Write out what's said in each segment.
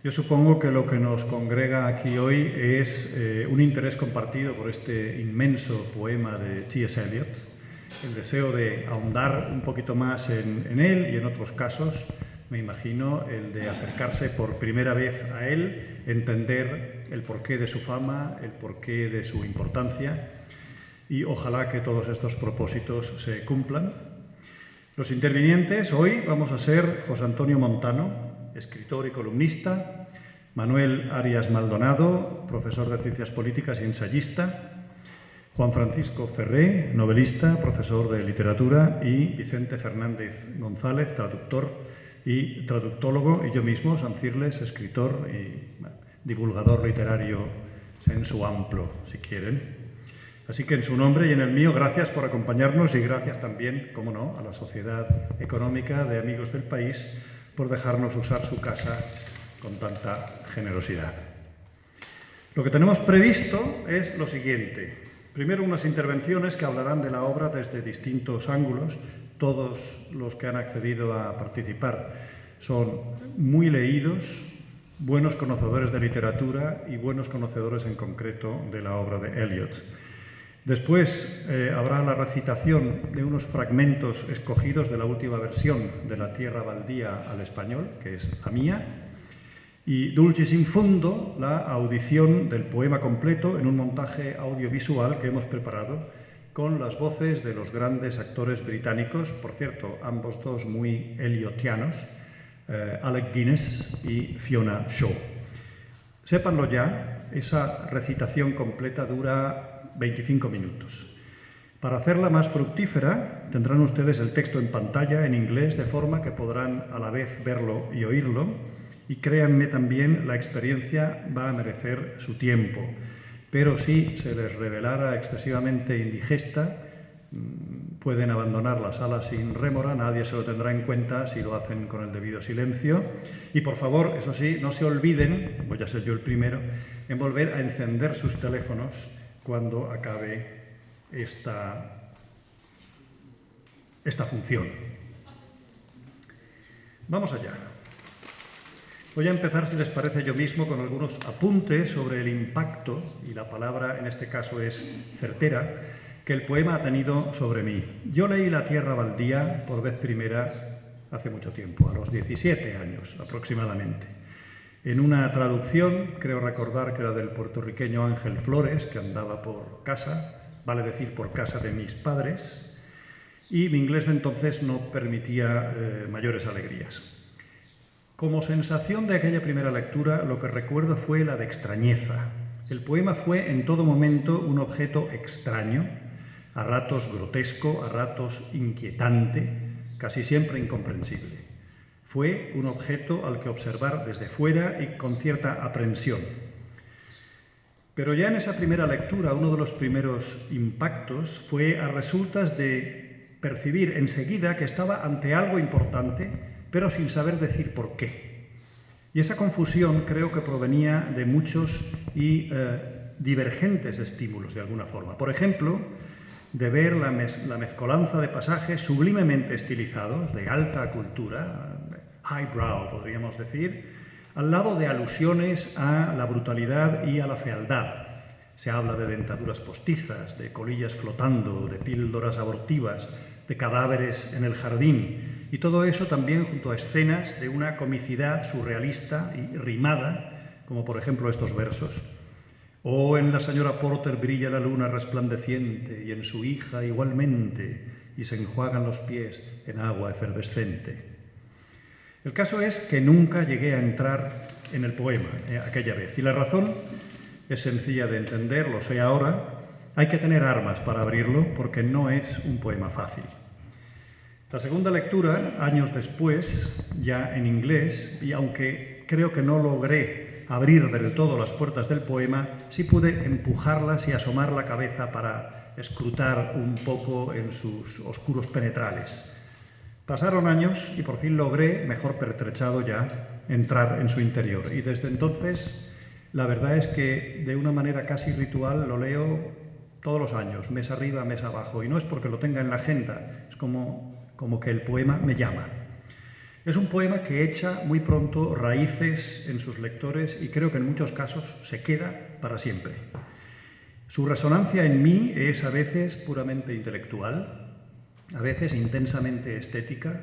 Yo supongo que lo que nos congrega aquí hoy es un interés compartido por este inmenso poema de T.S. Eliot, el deseo de ahondar un poquito más en él y en otros casos, me imagino, el de acercarse por primera vez a él, entender el porqué de su fama, el porqué de su importancia y ojalá que todos estos propósitos se cumplan. Los intervinientes hoy vamos a ser José Antonio Montano, escritor y columnista, Manuel Arias Maldonado, profesor de Ciencias Políticas y ensayista, Juan Francisco Ferré, novelista, profesor de literatura, y Vicente Fernández González, traductor y traductólogo, y yo mismo, Sancirles, escritor y divulgador literario sensu amplo, si quieren. Así que en su nombre y en el mío, gracias por acompañarnos y gracias también, como no, a la Sociedad Económica de Amigos del País por dejarnos usar su casa con tanta generosidad. Lo que tenemos previsto es lo siguiente. Primero, unas intervenciones que hablarán de la obra desde distintos ángulos. Todos los que han accedido a participar son muy leídos, buenos conocedores de literatura y buenos conocedores en concreto de la obra de Eliot. Después habrá la recitación de unos fragmentos escogidos de la última versión de La Tierra Baldía al español, que es la mía, y Dulcis in Fundo, la audición del poema completo en un montaje audiovisual que hemos preparado con las voces de los grandes actores británicos, por cierto, ambos dos muy eliotianos, Alec Guinness y Fiona Shaw. Sépanlo ya, esa recitación completa dura 25 minutos. Para hacerla más fructífera, tendrán ustedes el texto en pantalla en inglés, de forma que podrán a la vez verlo y oírlo, y créanme también, la experiencia va a merecer su tiempo. Pero si se les revelara excesivamente indigesta, pueden abandonar la sala sin rémora, nadie se lo tendrá en cuenta si lo hacen con el debido silencio. Y por favor, eso sí, no se olviden, voy a ser yo el primero, en volver a encender sus teléfonos cuando acabe esta función. Vamos allá. Voy a empezar, si les parece, yo mismo con algunos apuntes sobre el impacto, y la palabra en este caso es certera, que el poema ha tenido sobre mí. Yo leí La Tierra Baldía por vez primera hace mucho tiempo, a los 17 años aproximadamente. En una traducción, creo recordar que era del puertorriqueño Ángel Flores, que andaba por casa, vale decir por casa de mis padres, y mi inglés de entonces no permitía mayores alegrías. Como sensación de aquella primera lectura, lo que recuerdo fue la de extrañeza. El poema fue en todo momento un objeto extraño, a ratos grotesco, a ratos inquietante, casi siempre incomprensible. Fue un objeto al que observar desde fuera y con cierta aprensión. Pero ya en esa primera lectura, uno de los primeros impactos fue a resultas de percibir enseguida que estaba ante algo importante, pero sin saber decir por qué. Y esa confusión creo que provenía de muchos y divergentes estímulos, de alguna forma. Por ejemplo, de ver la mezcolanza de pasajes sublimemente estilizados, de alta cultura, highbrow, podríamos decir, al lado de alusiones a la brutalidad y a la fealdad. Se habla de dentaduras postizas, de colillas flotando, de píldoras abortivas, de cadáveres en el jardín, y todo eso también junto a escenas de una comicidad surrealista y rimada, como por ejemplo estos versos. Oh, en la señora Porter brilla la luna resplandeciente, y en su hija igualmente, y se enjuagan los pies en agua efervescente. El caso es que nunca llegué a entrar en el poema aquella vez, y la razón es sencilla de entender, lo sé ahora. Hay que tener armas para abrirlo, porque no es un poema fácil. La segunda lectura, años después, ya en inglés, y aunque creo que no logré abrir del todo las puertas del poema, sí pude empujarlas y asomar la cabeza para escrutar un poco en sus oscuros penetrales. Pasaron años y por fin logré, mejor pertrechado ya, entrar en su interior. Y desde entonces, la verdad es que de una manera casi ritual lo leo todos los años, mes arriba, mes abajo. Y no es porque lo tenga en la agenda, es como que el poema me llama. Es un poema que echa muy pronto raíces en sus lectores y creo que en muchos casos se queda para siempre. Su resonancia en mí es a veces puramente intelectual, a veces intensamente estética,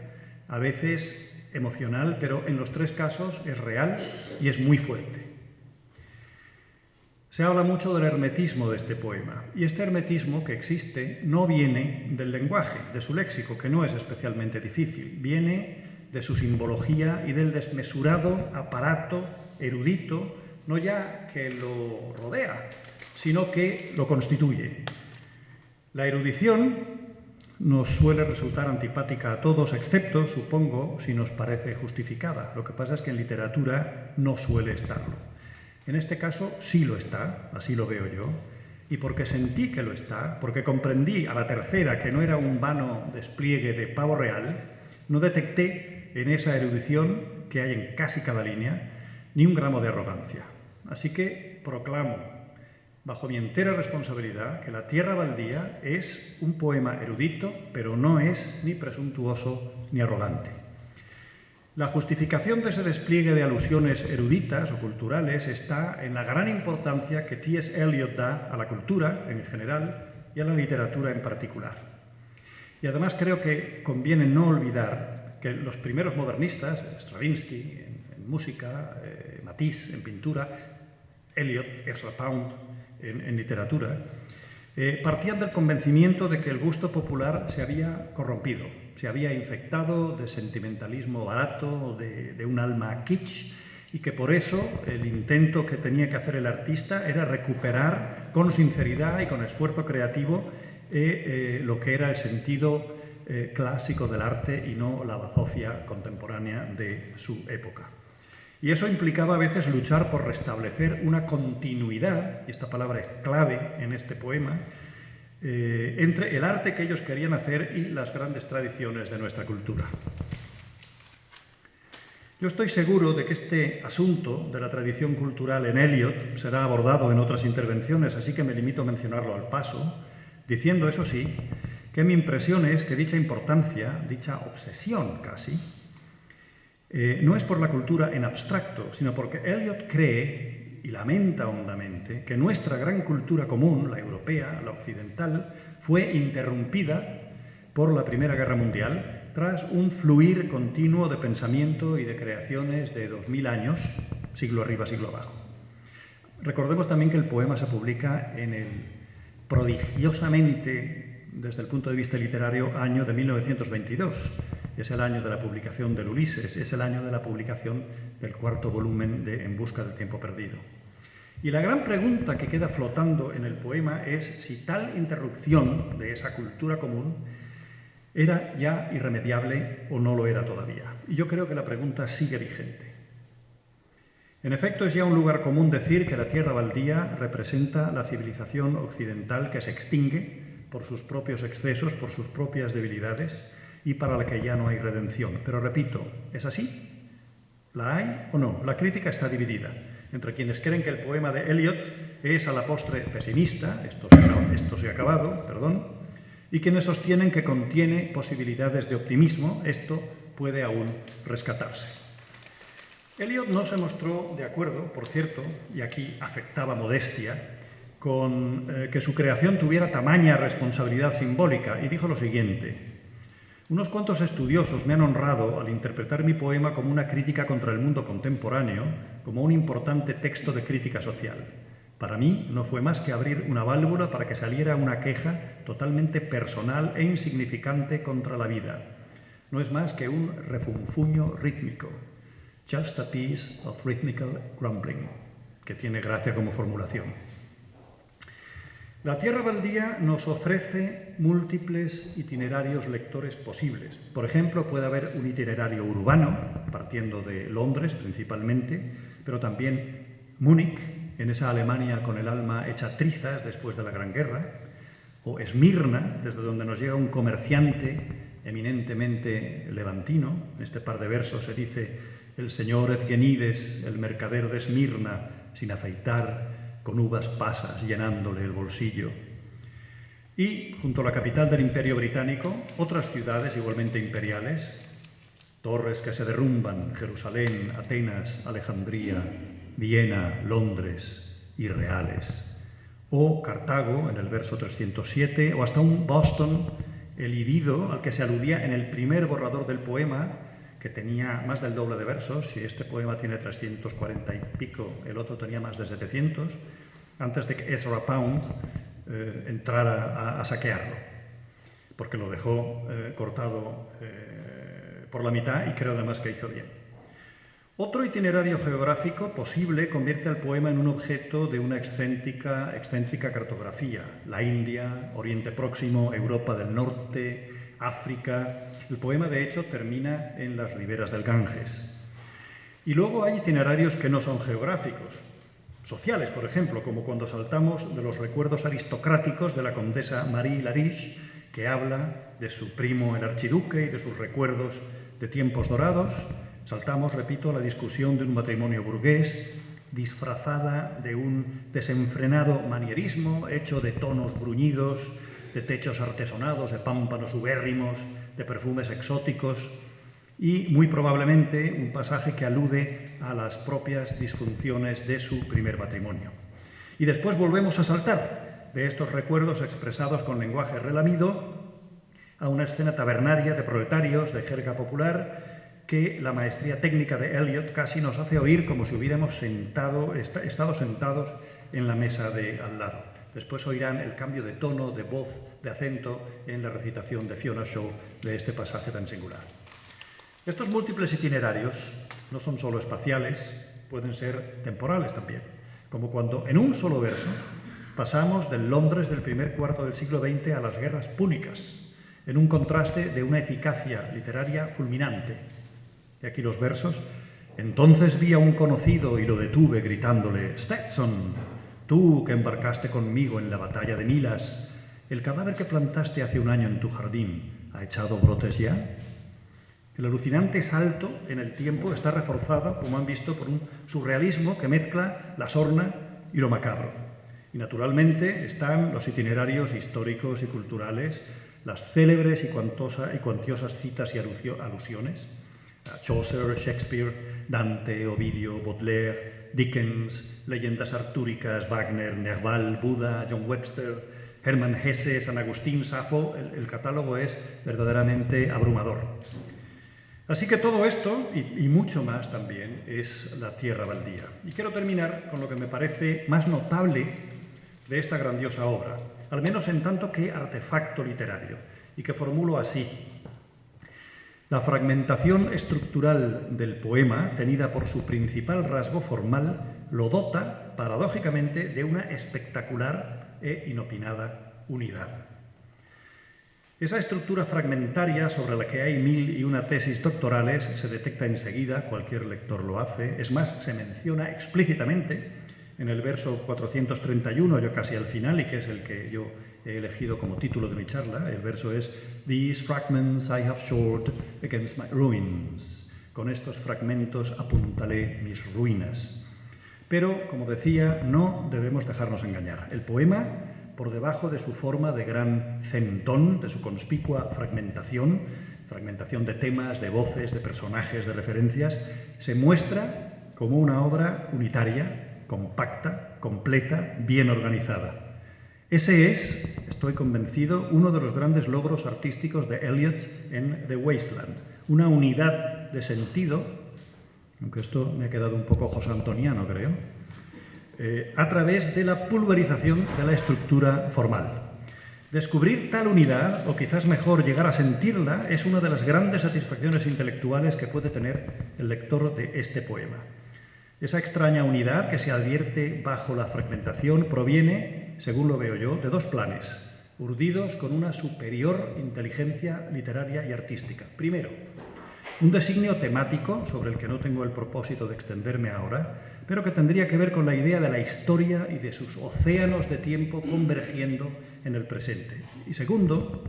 a veces emocional, pero en los tres casos es real y es muy fuerte. Se habla mucho del hermetismo de este poema, y este hermetismo que existe no viene del lenguaje, de su léxico, que no es especialmente difícil, viene de su simbología y del desmesurado aparato erudito, no ya que lo rodea, sino que lo constituye. La erudición nos suele resultar antipática a todos, excepto, supongo, si nos parece justificada. Lo que pasa es que en literatura no suele estarlo. En este caso sí lo está, así lo veo yo, y porque sentí que lo está, porque comprendí a la tercera que no era un vano despliegue de pavo real, no detecté en esa erudición que hay en casi cada línea ni un gramo de arrogancia. Así que proclamo, bajo mi entera responsabilidad, que La tierra baldía es un poema erudito, pero no es ni presuntuoso ni arrogante. La justificación de ese despliegue de alusiones eruditas o culturales está en la gran importancia que T.S. Eliot da a la cultura en general y a la literatura en particular. Y además creo que conviene no olvidar que los primeros modernistas, Stravinsky en música, Matisse en pintura, Eliot, Ezra Pound en literatura, partían del convencimiento de que el gusto popular se había corrompido, se había infectado de sentimentalismo barato, de un alma kitsch, y que por eso el intento que tenía que hacer el artista era recuperar con sinceridad y con esfuerzo creativo lo que era el sentido clásico del arte y no la bazofia contemporánea de su época. Y eso implicaba a veces luchar por restablecer una continuidad, y esta palabra es clave en este poema, entre el arte que ellos querían hacer y las grandes tradiciones de nuestra cultura. Yo estoy seguro de que este asunto de la tradición cultural en Eliot será abordado en otras intervenciones, así que me limito a mencionarlo al paso, diciendo, eso sí, que mi impresión es que dicha importancia, dicha obsesión casi, no es por la cultura en abstracto, sino porque Eliot cree y lamenta hondamente que nuestra gran cultura común, la europea, la occidental, fue interrumpida por la Primera Guerra Mundial tras un fluir continuo de pensamiento y de creaciones de 2000 años, siglo arriba, siglo abajo. Recordemos también que el poema se publica en el prodigiosamente, desde el punto de vista literario, año de 1922. Es el año de la publicación del Ulises, es el año de la publicación del cuarto volumen de En busca del tiempo perdido. Y la gran pregunta que queda flotando en el poema es si tal interrupción de esa cultura común era ya irremediable o no lo era todavía. Y yo creo que la pregunta sigue vigente. En efecto, es ya un lugar común decir que la tierra baldía representa la civilización occidental que se extingue por sus propios excesos, por sus propias debilidades, y para la que ya no hay redención. Pero repito, ¿es así? ¿La hay o no? La crítica está dividida entre quienes creen que el poema de Eliot es a la postre pesimista, esto se ha acabado, y quienes sostienen que contiene posibilidades de optimismo, esto puede aún rescatarse. Eliot no se mostró de acuerdo, por cierto, y aquí afectaba modestia, con que su creación tuviera tamaña responsabilidad simbólica, y dijo lo siguiente: unos cuantos estudiosos me han honrado al interpretar mi poema como una crítica contra el mundo contemporáneo, como un importante texto de crítica social. Para mí no fue más que abrir una válvula para que saliera una queja totalmente personal e insignificante contra la vida. No es más que un refunfuño rítmico. Just a piece of rhythmical grumbling, que tiene gracia como formulación. La tierra baldía nos ofrece múltiples itinerarios lectores posibles. Por ejemplo, puede haber un itinerario urbano, partiendo de Londres principalmente, pero también Múnich, en esa Alemania con el alma hecha trizas después de la Gran Guerra, o Esmirna, desde donde nos llega un comerciante eminentemente levantino. En este par de versos se dice: el señor Evgenides, el mercader de Esmirna, sin afeitar, con uvas pasas llenándole el bolsillo. Y, junto a la capital del Imperio Británico, otras ciudades igualmente imperiales, torres que se derrumban, Jerusalén, Atenas, Alejandría, Viena, Londres y Reales. O Cartago, en el verso 307, o hasta un Boston, el Ibido, al que se aludía en el primer borrador del poema, que tenía más del doble de versos. Si este poema tiene 340 y pico, el otro tenía más de 700, antes de que Ezra Pound entrara a saquearlo, porque lo dejó cortado por la mitad y creo además que hizo bien. Otro itinerario geográfico posible convierte al poema en un objeto de una excéntrica cartografía. La India, Oriente Próximo, Europa del Norte, África. El poema, de hecho, termina en las riberas del Ganges. Y luego hay itinerarios que no son geográficos, sociales, por ejemplo, como cuando saltamos de los recuerdos aristocráticos de la condesa Marie Lariche, que habla de su primo el archiduque y de sus recuerdos de tiempos dorados. Saltamos, repito, a la discusión de un matrimonio burgués disfrazada de un desenfrenado manierismo hecho de tonos bruñidos, de techos artesonados, de pámpanos ubérrimos, de perfumes exóticos y, muy probablemente, un pasaje que alude a las propias disfunciones de su primer matrimonio. Y después volvemos a saltar de estos recuerdos expresados con lenguaje relamido a una escena tabernaria de proletarios, de jerga popular, que la maestría técnica de Eliot casi nos hace oír como si hubiéramos estado sentados en la mesa de al lado. Después oirán el cambio de tono, de voz, de acento en la recitación de Fiona Shaw de este pasaje tan singular. Estos múltiples itinerarios no son solo espaciales, pueden ser temporales también, como cuando en un solo verso pasamos del Londres del primer cuarto del siglo XX a las guerras púnicas, en un contraste de una eficacia literaria fulminante. Y aquí los versos. Entonces vi a un conocido y lo detuve gritándole: «Stetson, tú que embarcaste conmigo en la batalla de Milas, ¿el cadáver que plantaste hace un año en tu jardín ha echado brotes ya?». El alucinante salto en el tiempo está reforzado, como han visto, por un surrealismo que mezcla la sorna y lo macabro. Y naturalmente están los itinerarios históricos y culturales, las célebres y cuantiosas citas y alusiones. Chaucer, Shakespeare, Dante, Ovidio, Baudelaire, Dickens, leyendas artúricas, Wagner, Nerval, Buda, John Webster, Hermann Hesse, San Agustín, Safo. El catálogo es verdaderamente abrumador. Así que todo esto, y mucho más también, es la tierra baldía. Y quiero terminar con lo que me parece más notable de esta grandiosa obra, al menos en tanto que artefacto literario, y que formulo así. La fragmentación estructural del poema, tenida por su principal rasgo formal, lo dota, paradójicamente, de una espectacular e inopinada unidad. Esa estructura fragmentaria sobre la que hay 1001 tesis doctorales se detecta enseguida, cualquier lector lo hace, es más, se menciona explícitamente en el verso 431, yo casi al final, y que es el que yo he elegido como título de mi charla. El verso es «These fragments I have shored against my ruins». Con estos fragmentos apuntalé mis ruinas. Pero, como decía, no debemos dejarnos engañar. El poema, por debajo de su forma de gran centón, de su conspicua fragmentación de temas, de voces, de personajes, de referencias, se muestra como una obra unitaria, compacta, completa, bien organizada. Ese es, estoy convencido, uno de los grandes logros artísticos de Eliot en The Wasteland. Una unidad de sentido, aunque esto me ha quedado un poco josantoniano, creo, a través de la pulverización de la estructura formal. Descubrir tal unidad, o quizás mejor llegar a sentirla, es una de las grandes satisfacciones intelectuales que puede tener el lector de este poema. Esa extraña unidad que se advierte bajo la fragmentación proviene, según lo veo yo, de dos planes, urdidos con una superior inteligencia literaria y artística. Primero, un designio temático sobre el que no tengo el propósito de extenderme ahora, pero que tendría que ver con la idea de la historia y de sus océanos de tiempo convergiendo en el presente. Y segundo,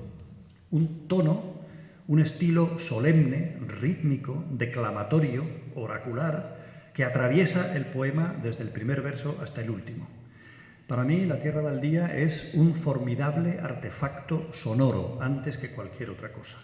un tono, un estilo solemne, rítmico, declamatorio, oracular, que atraviesa el poema desde el primer verso hasta el último. Para mí, La tierra baldía es un formidable artefacto sonoro, antes que cualquier otra cosa.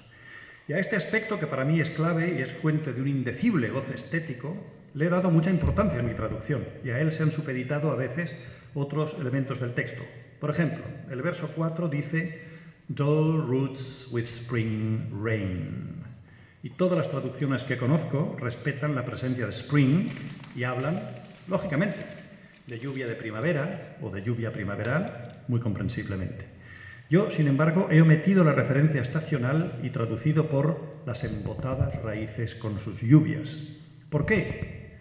Y a este aspecto, que para mí es clave y es fuente de un indecible goce estético, le he dado mucha importancia en mi traducción, y a él se han supeditado a veces otros elementos del texto. Por ejemplo, el verso 4 dice "dull roots with spring rain". Y todas las traducciones que conozco respetan la presencia de spring y hablan, lógicamente, de lluvia de primavera o de lluvia primaveral, muy comprensiblemente. Yo, sin embargo, he omitido la referencia estacional y traducido por las embotadas raíces con sus lluvias. ¿Por qué?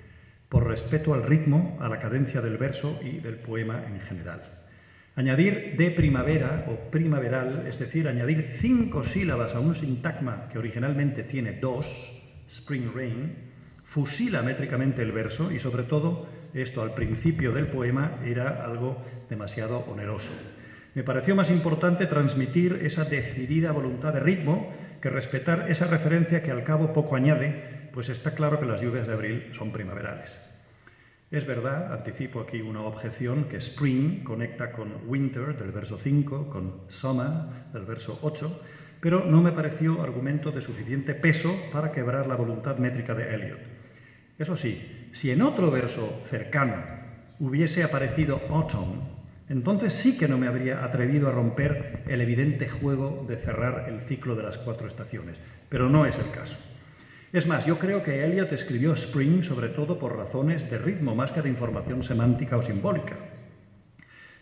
Por respeto al ritmo, a la cadencia del verso y del poema en general. Añadir de primavera o primaveral, es decir, añadir 5 sílabas a un sintagma que originalmente tiene 2, spring rain, fusila métricamente el verso y, sobre todo, esto al principio del poema era algo demasiado oneroso. Me pareció más importante transmitir esa decidida voluntad de ritmo que respetar esa referencia que al cabo poco añade, pues está claro que las lluvias de abril son primaverales. Es verdad, anticipo aquí una objeción, que spring conecta con winter del verso 5, con summer del verso 8, pero no me pareció argumento de suficiente peso para quebrar la voluntad métrica de Eliot. Eso sí, si en otro verso cercano hubiese aparecido autumn, entonces sí que no me habría atrevido a romper el evidente juego de cerrar el ciclo de las 4 estaciones, pero no es el caso. Es más, yo creo que Eliot escribió spring sobre todo por razones de ritmo, más que de información semántica o simbólica.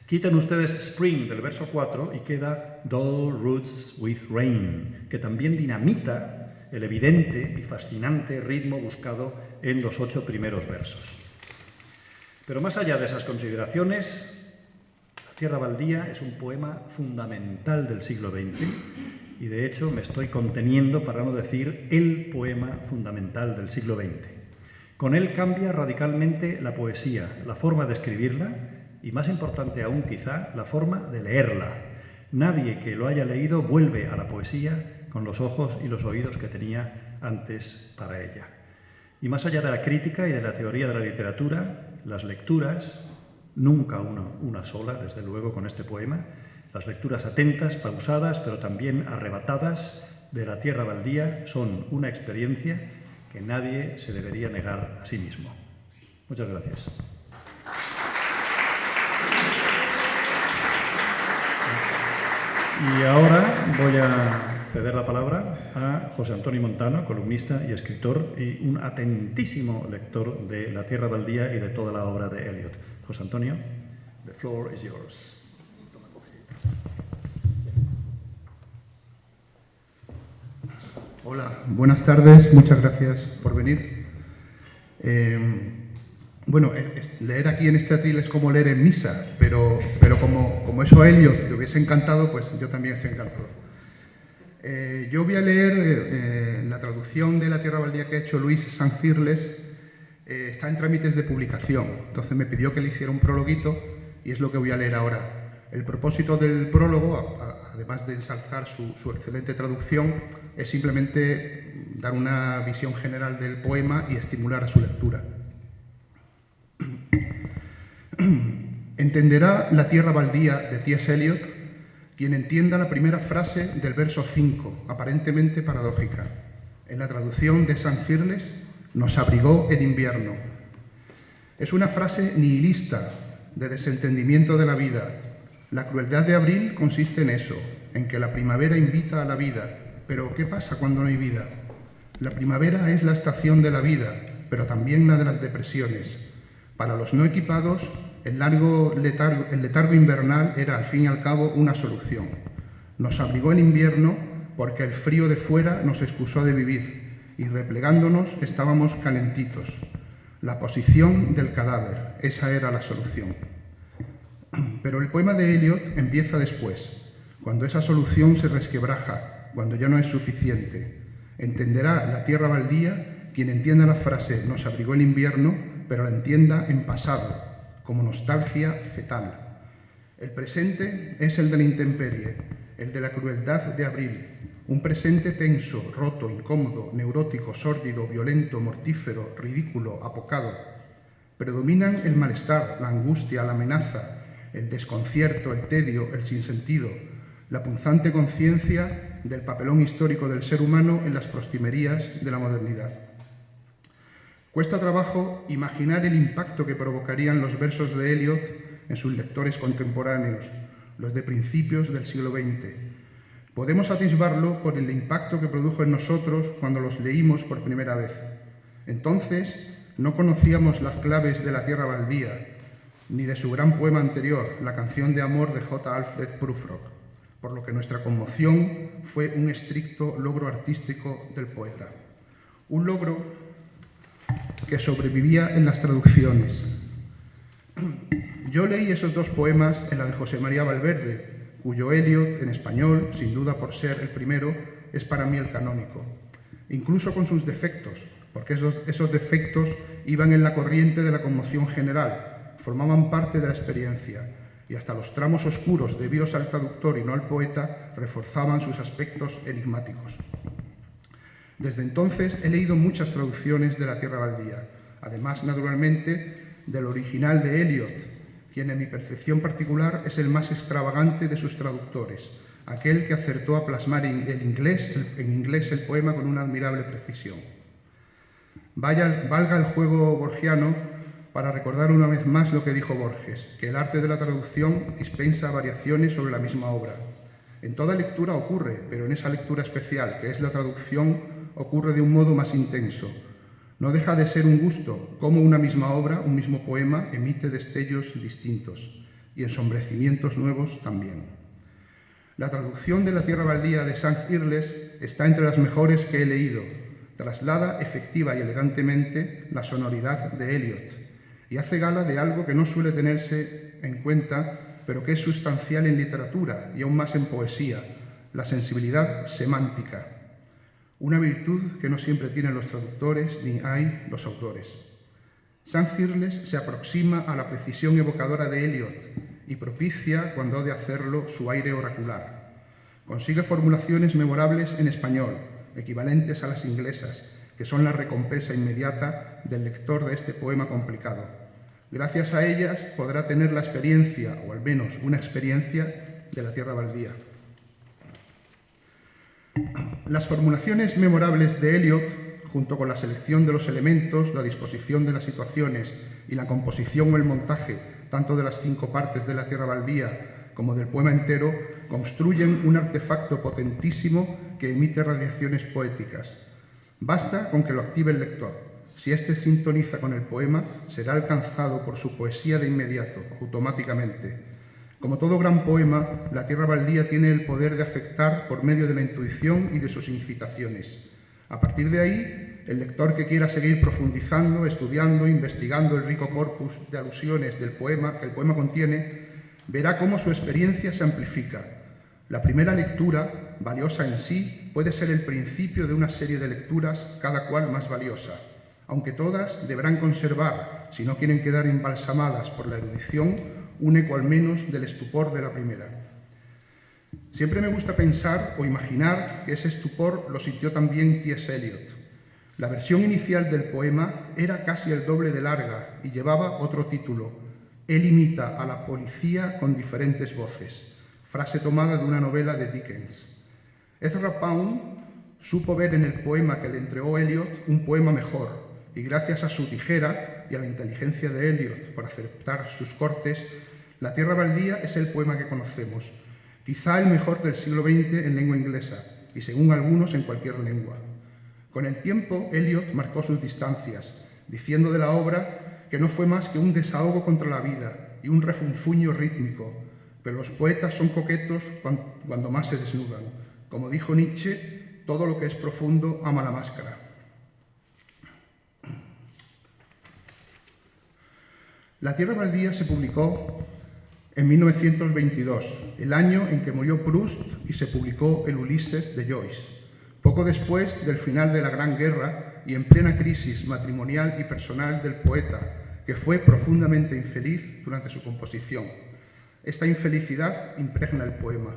Quiten ustedes spring del verso 4 y queda dull roots with rain, que también dinamita el evidente y fascinante ritmo buscado en los 8 primeros versos. Pero más allá de esas consideraciones, La Tierra Baldía es un poema fundamental del siglo XX y, de hecho, me estoy conteniendo para no decir el poema fundamental del siglo XX. Con él cambia radicalmente la poesía, la forma de escribirla y, más importante aún quizá, la forma de leerla. Nadie que lo haya leído vuelve a la poesía con los ojos y los oídos que tenía antes para ella. Y más allá de la crítica y de la teoría de la literatura, las lecturas, nunca una sola, desde luego, con este poema, las lecturas atentas, pausadas, pero también arrebatadas de La Tierra Baldía son una experiencia que nadie se debería negar a sí mismo. Muchas gracias. Y ahora voy a ceder la palabra a José Antonio Montano, columnista y escritor y un atentísimo lector de La Tierra Baldía y de toda la obra de Eliot. José Antonio, the floor is yours. Hola, buenas tardes, muchas gracias por venir. Leer aquí en este atril es como leer en misa, pero como eso a Eliot le hubiese encantado, pues yo también estoy encantado. Yo voy a leer la traducción de La Tierra Baldía que ha hecho Luis Sancirles. Está en trámites de publicación, entonces me pidió que le hiciera un prologuito y es lo que voy a leer ahora. El propósito del prólogo, además de ensalzar su excelente traducción, es simplemente dar una visión general del poema y estimular a su lectura. Entenderá La Tierra Baldía de T.S. Eliot quien entienda la primera frase del verso 5, aparentemente paradójica. En la traducción de Sancirles, nos abrigó el invierno. Es una frase nihilista, de desentendimiento de la vida. La crueldad de abril consiste en eso, en que la primavera invita a la vida. Pero ¿qué pasa cuando no hay vida? La primavera es la estación de la vida, pero también la de las depresiones. Para los no equipados, el letargo invernal era al fin y al cabo una solución. Nos abrigó el invierno porque el frío de fuera nos excusó de vivir y replegándonos estábamos calentitos. La posición del cadáver, esa era la solución. Pero el poema de Eliot empieza después, cuando esa solución se resquebraja, cuando ya no es suficiente. Entenderá La Tierra Baldía quien entienda la frase nos abrigó el invierno, pero la entienda en pasado, como nostalgia fetal. El presente es el de la intemperie, el de la crueldad de abril, un presente tenso, roto, incómodo, neurótico, sórdido, violento, mortífero, ridículo, apocado. Predominan el malestar, la angustia, la amenaza, el desconcierto, el tedio, el sinsentido, la punzante conciencia del papelón histórico del ser humano en las postrimerías de la modernidad. Cuesta trabajo imaginar el impacto que provocarían los versos de Eliot en sus lectores contemporáneos, los de principios del siglo XX. Podemos atisbarlo por el impacto que produjo en nosotros cuando los leímos por primera vez. Entonces no conocíamos las claves de La tierra baldía, ni de su gran poema anterior, La canción de amor de J. Alfred Prufrock, por lo que nuestra conmoción fue un estricto logro artístico del poeta. Un logro que sobrevivía en las traducciones. Yo leí esos dos poemas en la de José María Valverde, cuyo Eliot en español, sin duda por ser el primero, es para mí el canónico, incluso con sus defectos, porque esos defectos iban en la corriente de la conmoción general, formaban parte de la experiencia, y hasta los tramos oscuros debidos al traductor y no al poeta reforzaban sus aspectos enigmáticos. Desde entonces he leído muchas traducciones de La tierra baldía, además, naturalmente, del original de Eliot, quien en mi percepción particular es el más extravagante de sus traductores, aquel que acertó a plasmar en inglés el poema con una admirable precisión. Valga el juego borgiano para recordar una vez más lo que dijo Borges, que el arte de la traducción dispensa variaciones sobre la misma obra. En toda lectura ocurre, pero en esa lectura especial, que es la traducción, ocurre de un modo más intenso. No deja de ser un gusto cómo una misma obra, un mismo poema, emite destellos distintos y ensombrecimientos nuevos también. La traducción de La tierra baldía de Sanz Irles está entre las mejores que he leído. Traslada efectiva y elegantemente la sonoridad de Eliot y hace gala de algo que no suele tenerse en cuenta, pero que es sustancial en literatura y aún más en poesía, la sensibilidad semántica, una virtud que no siempre tienen los traductores ni hay los autores. Sanz Irles se aproxima a la precisión evocadora de Eliot y propicia, cuando ha de hacerlo, su aire oracular. Consigue formulaciones memorables en español, equivalentes a las inglesas, que son la recompensa inmediata del lector de este poema complicado. Gracias a ellas podrá tener la experiencia, o al menos una experiencia, de La tierra baldía. Las formulaciones memorables de Eliot, junto con la selección de los elementos, la disposición de las situaciones y la composición o el montaje, tanto de las 5 partes de La tierra baldía como del poema entero, construyen un artefacto potentísimo que emite radiaciones poéticas. Basta con que lo active el lector. Si éste sintoniza con el poema, será alcanzado por su poesía de inmediato, automáticamente. Como todo gran poema, La tierra baldía tiene el poder de afectar por medio de la intuición y de sus incitaciones. A partir de ahí, el lector que quiera seguir profundizando, estudiando, investigando el rico corpus de alusiones del poema que el poema contiene, verá cómo su experiencia se amplifica. La primera lectura, valiosa en sí, puede ser el principio de una serie de lecturas, cada cual más valiosa, aunque todas deberán conservar, si no quieren quedar embalsamadas por la erudición, un eco al menos del estupor de la primera. Siempre me gusta pensar o imaginar que ese estupor lo sintió también T.S. Eliot. La versión inicial del poema era casi el doble de larga y llevaba otro título: Él imita a la policía con diferentes voces, frase tomada de una novela de Dickens. Ezra Pound supo ver en el poema que le entregó Eliot un poema mejor, y gracias a su tijera y a la inteligencia de Eliot por aceptar sus cortes, La tierra baldía es el poema que conocemos, quizá el mejor del siglo XX en lengua inglesa, y según algunos en cualquier lengua. Con el tiempo, Eliot marcó sus distancias, diciendo de la obra que no fue más que un desahogo contra la vida y un refunfuño rítmico, pero los poetas son coquetos cuando más se desnudan. Como dijo Nietzsche, todo lo que es profundo ama la máscara. La tierra baldía se publicó en 1922, el año en que murió Proust y se publicó el Ulises de Joyce, poco después del final de la Gran Guerra y en plena crisis matrimonial y personal del poeta, que fue profundamente infeliz durante su composición. Esta infelicidad impregna el poema,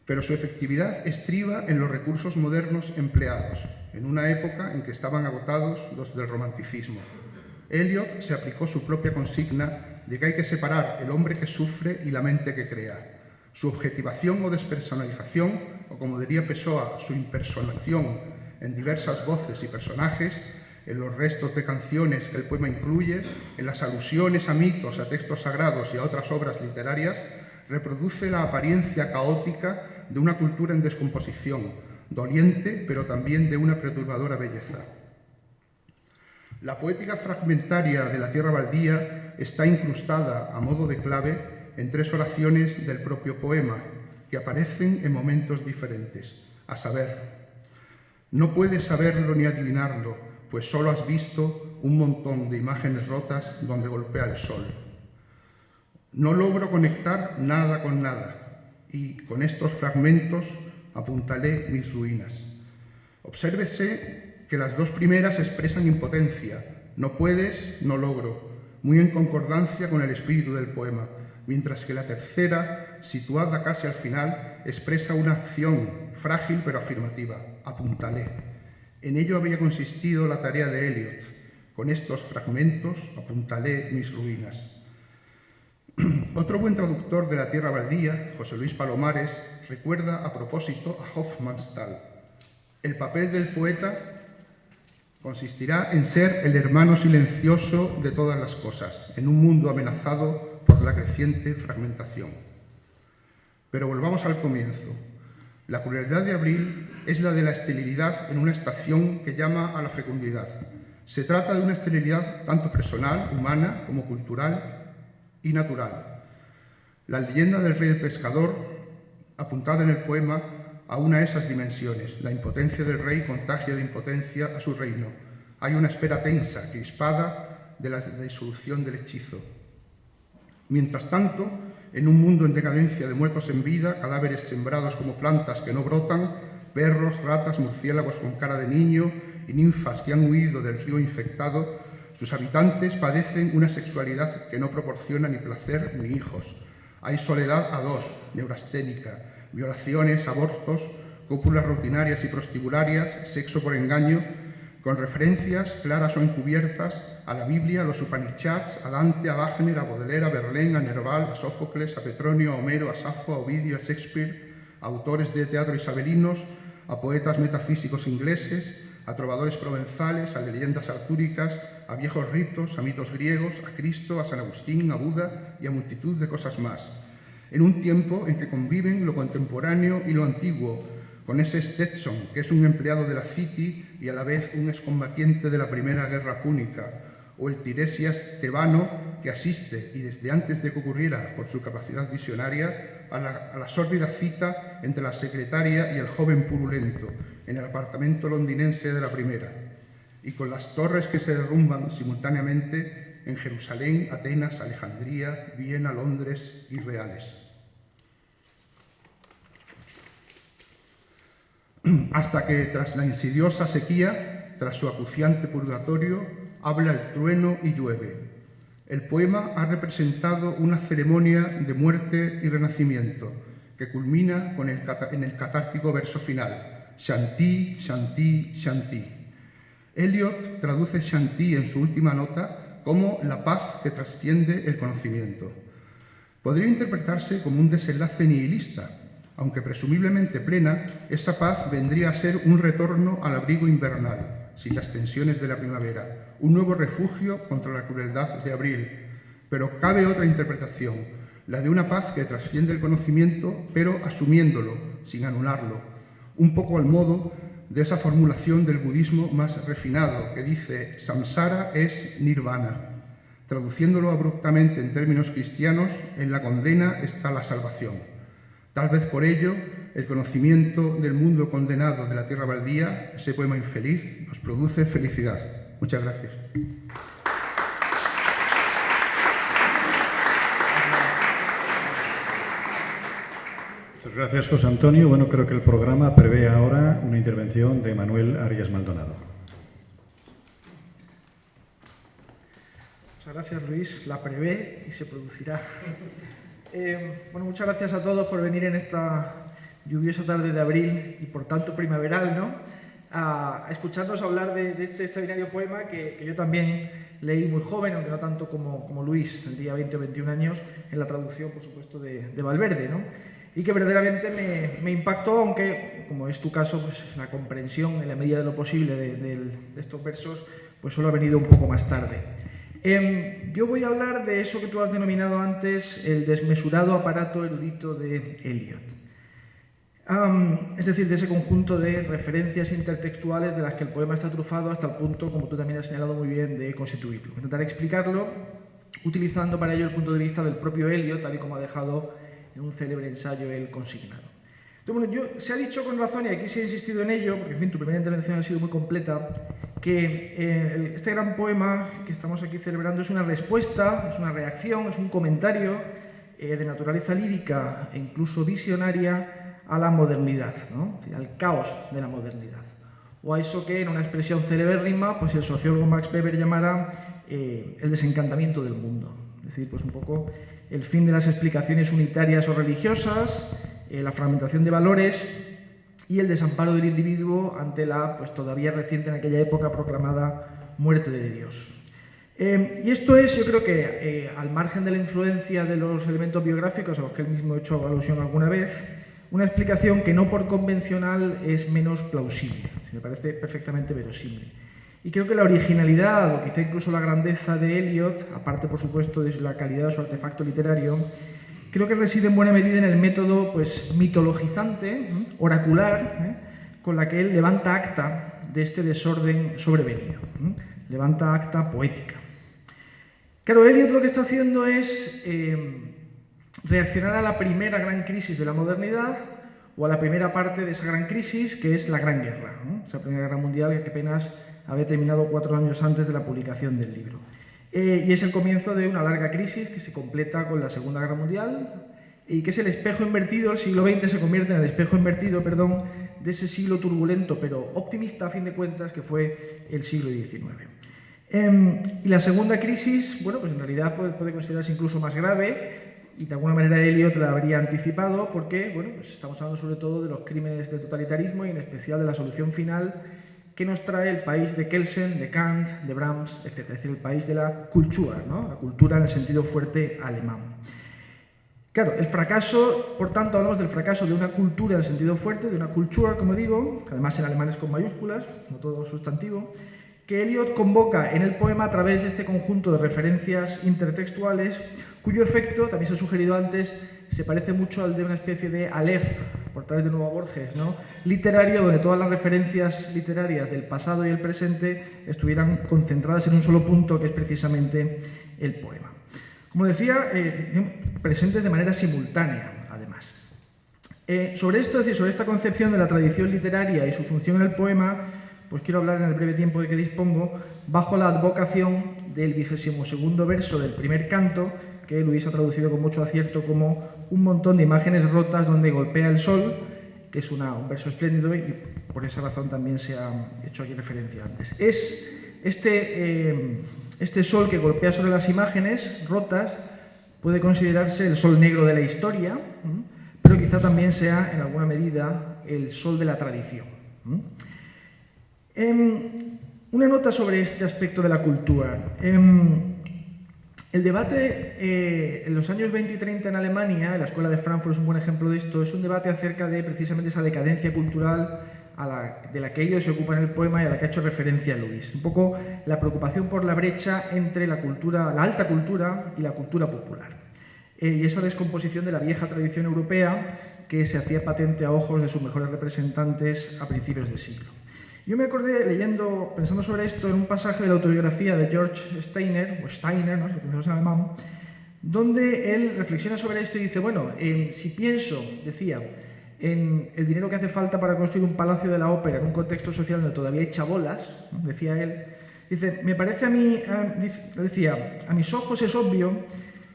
pero su efectividad estriba en los recursos modernos empleados, en una época en que estaban agotados los del romanticismo. Eliot se aplicó su propia consigna de que hay que separar el hombre que sufre y la mente que crea. Su objetivación o despersonalización o como diría Pessoa, su impersonación en diversas voces y personajes, en los restos de canciones que el poema incluye, en las alusiones a mitos, a textos sagrados y a otras obras literarias, reproduce la apariencia caótica de una cultura en descomposición, doliente, pero también de una perturbadora belleza. La poética fragmentaria de la tierra baldía está incrustada a modo de clave en 3 oraciones del propio poema, que aparecen en momentos diferentes, a saber: no puedes saberlo ni adivinarlo, pues solo has visto un montón de imágenes rotas donde golpea el sol. No logro conectar nada con nada, y con estos fragmentos apuntalé mis ruinas. Obsérvese que las 2 primeras expresan impotencia, no puedes, no logro, muy en concordancia con el espíritu del poema, mientras que la tercera, situada casi al final, expresa una acción frágil pero afirmativa, apuntalé. En ello había consistido la tarea de Eliot. Con estos fragmentos apuntalé mis ruinas. Otro buen traductor de la tierra baldía, José Luis Palomares, recuerda a propósito a Hofmannsthal: el papel del poeta consistirá en ser el hermano silencioso de todas las cosas, en un mundo amenazado por la creciente fragmentación. Pero volvamos al comienzo. La crueldad de Abril es la de la esterilidad en una estación que llama a la fecundidad. Se trata de una esterilidad tanto personal, humana, como cultural y natural. La leyenda del rey del pescador, apuntada en el poema, aúna a esas dimensiones. La impotencia del rey contagia de impotencia a su reino. Hay una espera tensa, crispada, de la disolución del hechizo. Mientras tanto, en un mundo en decadencia de muertos en vida, cadáveres sembrados como plantas que no brotan, perros, ratas, murciélagos con cara de niño y ninfas que han huido del río infectado, sus habitantes padecen una sexualidad que no proporciona ni placer ni hijos. Hay soledad a 2, neurasténica, violaciones, abortos, cópulas rutinarias y prostibularias, sexo por engaño, con referencias claras o encubiertas a la Biblia, a los Upanishads, a Dante, a Wagner, a Baudelaire, a Verlaine, a Nerval, a Sófocles, a Petronio, a Homero, a Safo, a Ovidio, a Shakespeare, a autores de teatro isabelinos, a poetas metafísicos ingleses, a trovadores provenzales, a leyendas artúricas, a viejos ritos, a mitos griegos, a Cristo, a San Agustín, a Buda y a multitud de cosas más. En un tiempo en que conviven lo contemporáneo y lo antiguo, con ese Stetson, que es un empleado de la City y a la vez un excombatiente de la Primera Guerra Púnica, o el Tiresias tebano, que asiste, y desde antes de que ocurriera por su capacidad visionaria, a la sórdida cita entre la secretaria y el joven purulento, en el apartamento londinense de la Primera, y con las torres que se derrumban simultáneamente en Jerusalén, Atenas, Alejandría, Viena, Londres y Reales. Hasta que, tras la insidiosa sequía, tras su acuciante purgatorio, habla el trueno y llueve. El poema ha representado una ceremonia de muerte y renacimiento, que culmina en el catártico verso final: Shanti, Shanti, Shanti. Eliot traduce Shanti en su última nota como la paz que trasciende el conocimiento. Podría interpretarse como un desenlace nihilista. Aunque presumiblemente plena, esa paz vendría a ser un retorno al abrigo invernal, sin las tensiones de la primavera, un nuevo refugio contra la crueldad de Abril. Pero cabe otra interpretación, la de una paz que trasciende el conocimiento, pero asumiéndolo, sin anularlo, un poco al modo de esa formulación del budismo más refinado que dice samsara es nirvana. Traduciéndolo abruptamente en términos cristianos, en la condena está la salvación. Tal vez por ello, el conocimiento del mundo condenado de la tierra baldía, ese poema infeliz, nos produce felicidad. Muchas gracias. Muchas gracias, José Antonio. Bueno, creo que el programa prevé ahora una intervención de Manuel Arias Maldonado. Muchas gracias, Luis. La prevé y se producirá. Bueno, muchas gracias a todos por venir en esta lluviosa tarde de abril y por tanto primaveral, ¿no? A escucharnos hablar de este extraordinario poema que yo también leí muy joven, aunque no tanto como Luis, el día 20 o 21 años, en la traducción, por supuesto, de Valverde, ¿no? y que verdaderamente me impactó, aunque, como es tu caso, pues la comprensión en la medida de lo posible de estos versos pues solo ha venido un poco más tarde. Yo voy a hablar de eso que tú has denominado antes el desmesurado aparato erudito de Eliot. Es decir, de ese conjunto de referencias intertextuales de las que el poema está trufado hasta el punto, como tú también has señalado muy bien, de constituirlo. Intentaré explicarlo utilizando para ello el punto de vista del propio Eliot, tal y como ha dejado en un célebre ensayo él consignado. Entonces, bueno, se ha dicho con razón, y aquí se ha insistido en ello, porque en fin, tu primera intervención ha sido muy completa, que este gran poema que estamos aquí celebrando es una respuesta, es una reacción, es un comentario de naturaleza lírica e incluso visionaria a la modernidad, ¿no? Al caos de la modernidad. O a eso que, en una expresión celebérrima, pues el sociólogo Max Weber llamara el desencantamiento del mundo. Es decir, pues un poco el fin de las explicaciones unitarias o religiosas, la fragmentación de valores y el desamparo del individuo ante la, pues todavía reciente en aquella época, proclamada muerte de Dios. Y esto es, yo creo que, al margen de la influencia de los elementos biográficos a los que él mismo ha hecho alusión alguna vez, una explicación que no por convencional es menos plausible, me parece perfectamente verosímil. Y creo que la originalidad, o quizá incluso la grandeza de Eliot, aparte por supuesto de la calidad de su artefacto literario, creo que reside en buena medida en el método pues, mitologizante, oracular, con la que él levanta acta de este desorden sobrevenido, levanta acta poética. Claro, Eliot lo que está haciendo es reaccionar a la primera gran crisis de la modernidad, o a la primera parte de esa gran crisis, que es la Gran Guerra, esa Primera Guerra Mundial que apenas había terminado 4 años antes de la publicación del libro. Y es el comienzo de una larga crisis que se completa con la Segunda Guerra Mundial y que es el espejo invertido, el siglo XX se convierte en el espejo invertido, perdón, de ese siglo turbulento pero optimista a fin de cuentas que fue el siglo XIX. Y la segunda crisis, bueno, pues en realidad puede considerarse incluso más grave, y de alguna manera Eliot la habría anticipado porque, bueno, pues estamos hablando sobre todo de los crímenes de totalitarismo y en especial de la solución final que nos trae el país de Kelsen, de Kant, de Brahms, etc. Es decir, el país de la Kultur, ¿no? La cultura en el sentido fuerte alemán. Claro, el fracaso, por tanto, hablamos del fracaso de una cultura en el sentido fuerte, de una Kultur, como digo, que además en alemán es con mayúsculas, no todo sustantivo, que Eliot convoca en el poema a través de este conjunto de referencias intertextuales, cuyo efecto, también se ha sugerido antes, se parece mucho al de una especie de Aleph, por través de Nueva Borges, ¿no? Literario, donde todas las referencias literarias del pasado y el presente estuvieran concentradas en un solo punto, que es precisamente el poema. Como decía, presentes de manera simultánea, además. Sobre esto, es decir, sobre esta concepción de la tradición literaria y su función en el poema, pues quiero hablar en el breve tiempo de que dispongo, bajo la advocación del 22º verso del primer canto, que Luis ha traducido con mucho acierto como un montón de imágenes rotas donde golpea el sol, que es un verso espléndido y por esa razón también se ha hecho aquí referencia antes. Es este sol que golpea sobre las imágenes rotas puede considerarse el sol negro de la historia, pero quizá también sea en alguna medida el sol de la tradición. Una nota sobre este aspecto de la cultura. El debate en los años 20 y 30 en Alemania, la Escuela de Frankfurt es un buen ejemplo de esto, es un debate acerca de precisamente esa decadencia cultural de la que ellos se ocupan en el poema y a la que ha hecho referencia Luis. Un poco la preocupación por la brecha entre la alta cultura y la cultura popular. Y esa descomposición de la vieja tradición europea que se hacía patente a ojos de sus mejores representantes a principios del siglo. Yo me acordé pensando sobre esto, en un pasaje de la autobiografía de George Steiner, o Steiner, ¿no? Si lo pronunciamos en alemán, donde él reflexiona sobre esto y dice, bueno, si pienso, decía, en el dinero que hace falta para construir un palacio de la ópera en un contexto social donde todavía hay chabolas, ¿no? Decía él, dice, me parece a mí, decía, a mis ojos es obvio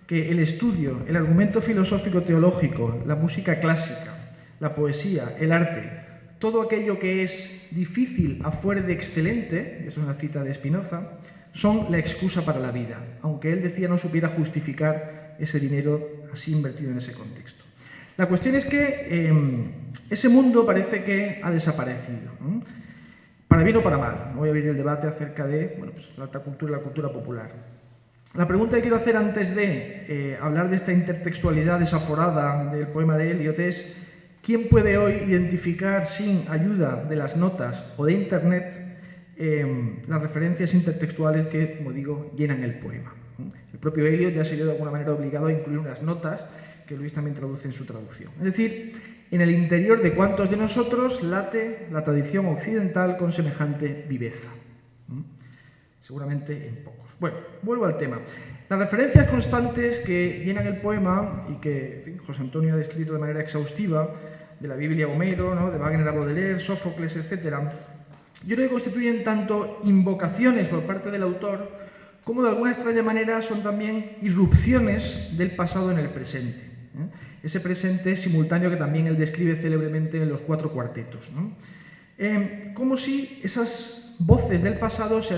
que el estudio, el argumento filosófico-teológico, la música clásica, la poesía, el arte, todo aquello que es difícil a fuer de excelente, eso es una cita de Spinoza, son la excusa para la vida, aunque él decía no supiera justificar ese dinero así invertido en ese contexto. La cuestión es que ese mundo parece que ha desaparecido, ¿no? Para bien o para mal. No voy a abrir el debate acerca de la alta cultura y la cultura popular. La pregunta que quiero hacer antes de hablar de esta intertextualidad desaforada del poema de Eliot es: ¿quién puede hoy identificar sin ayuda de las notas o de Internet las referencias intertextuales que, como digo, llenan el poema? El propio Eliot ya se vio de alguna manera obligado a incluir unas notas que Luis también traduce en su traducción. Es decir, en el interior de cuántos de nosotros late la tradición occidental con semejante viveza. Seguramente en pocos. Bueno, vuelvo al tema. Las referencias constantes que llenan el poema y que, en fin, José Antonio ha descrito de manera exhaustiva, de la Biblia a Homero, ¿no?, de Wagner a Baudelaire, Sófocles, etc., yo creo que constituyen tanto invocaciones por parte del autor como de alguna extraña manera son también irrupciones del pasado en el presente. Ese presente simultáneo que también él describe célebremente en los 4 cuartetos, ¿no? Como si esas voces del pasado se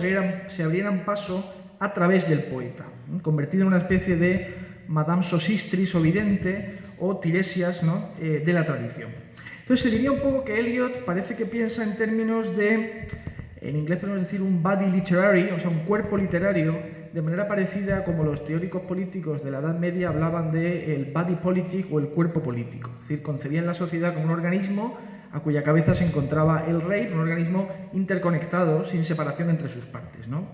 abrieran paso a través del poeta, convertido en una especie de Madame Sosistris o vidente o Tiresias, ¿no?, de la tradición. Entonces se diría un poco que Eliot parece que piensa en términos de, en inglés podemos decir un body literary, o sea, un cuerpo literario, de manera parecida como los teóricos políticos de la Edad Media hablaban del body politic o el cuerpo político. Es decir, concebían la sociedad como un organismo a cuya cabeza se encontraba el rey, un organismo interconectado, sin separación entre sus partes, ¿no?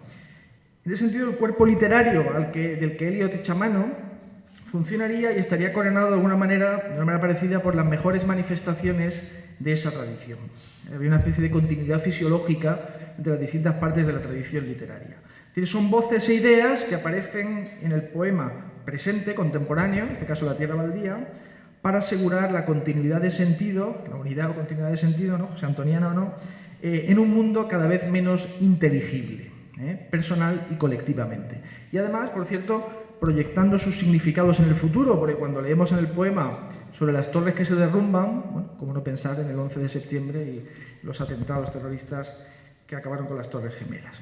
En ese sentido, el cuerpo literario del que Eliot echa mano funcionaría y estaría coronado de una manera parecida por las mejores manifestaciones de esa tradición. Había una especie de continuidad fisiológica entre las distintas partes de la tradición literaria. Es decir, son voces e ideas que aparecen en el poema presente, contemporáneo, en este caso La tierra baldía, para asegurar la continuidad de sentido, la unidad o continuidad de sentido, ¿no?, josé antoniana o no, en un mundo cada vez menos inteligible, personal y colectivamente. Y además, por cierto, proyectando sus significados en el futuro, porque cuando leemos en el poema sobre las torres que se derrumban, bueno, cómo no pensar en el 11 de septiembre y los atentados terroristas que acabaron con las Torres Gemelas.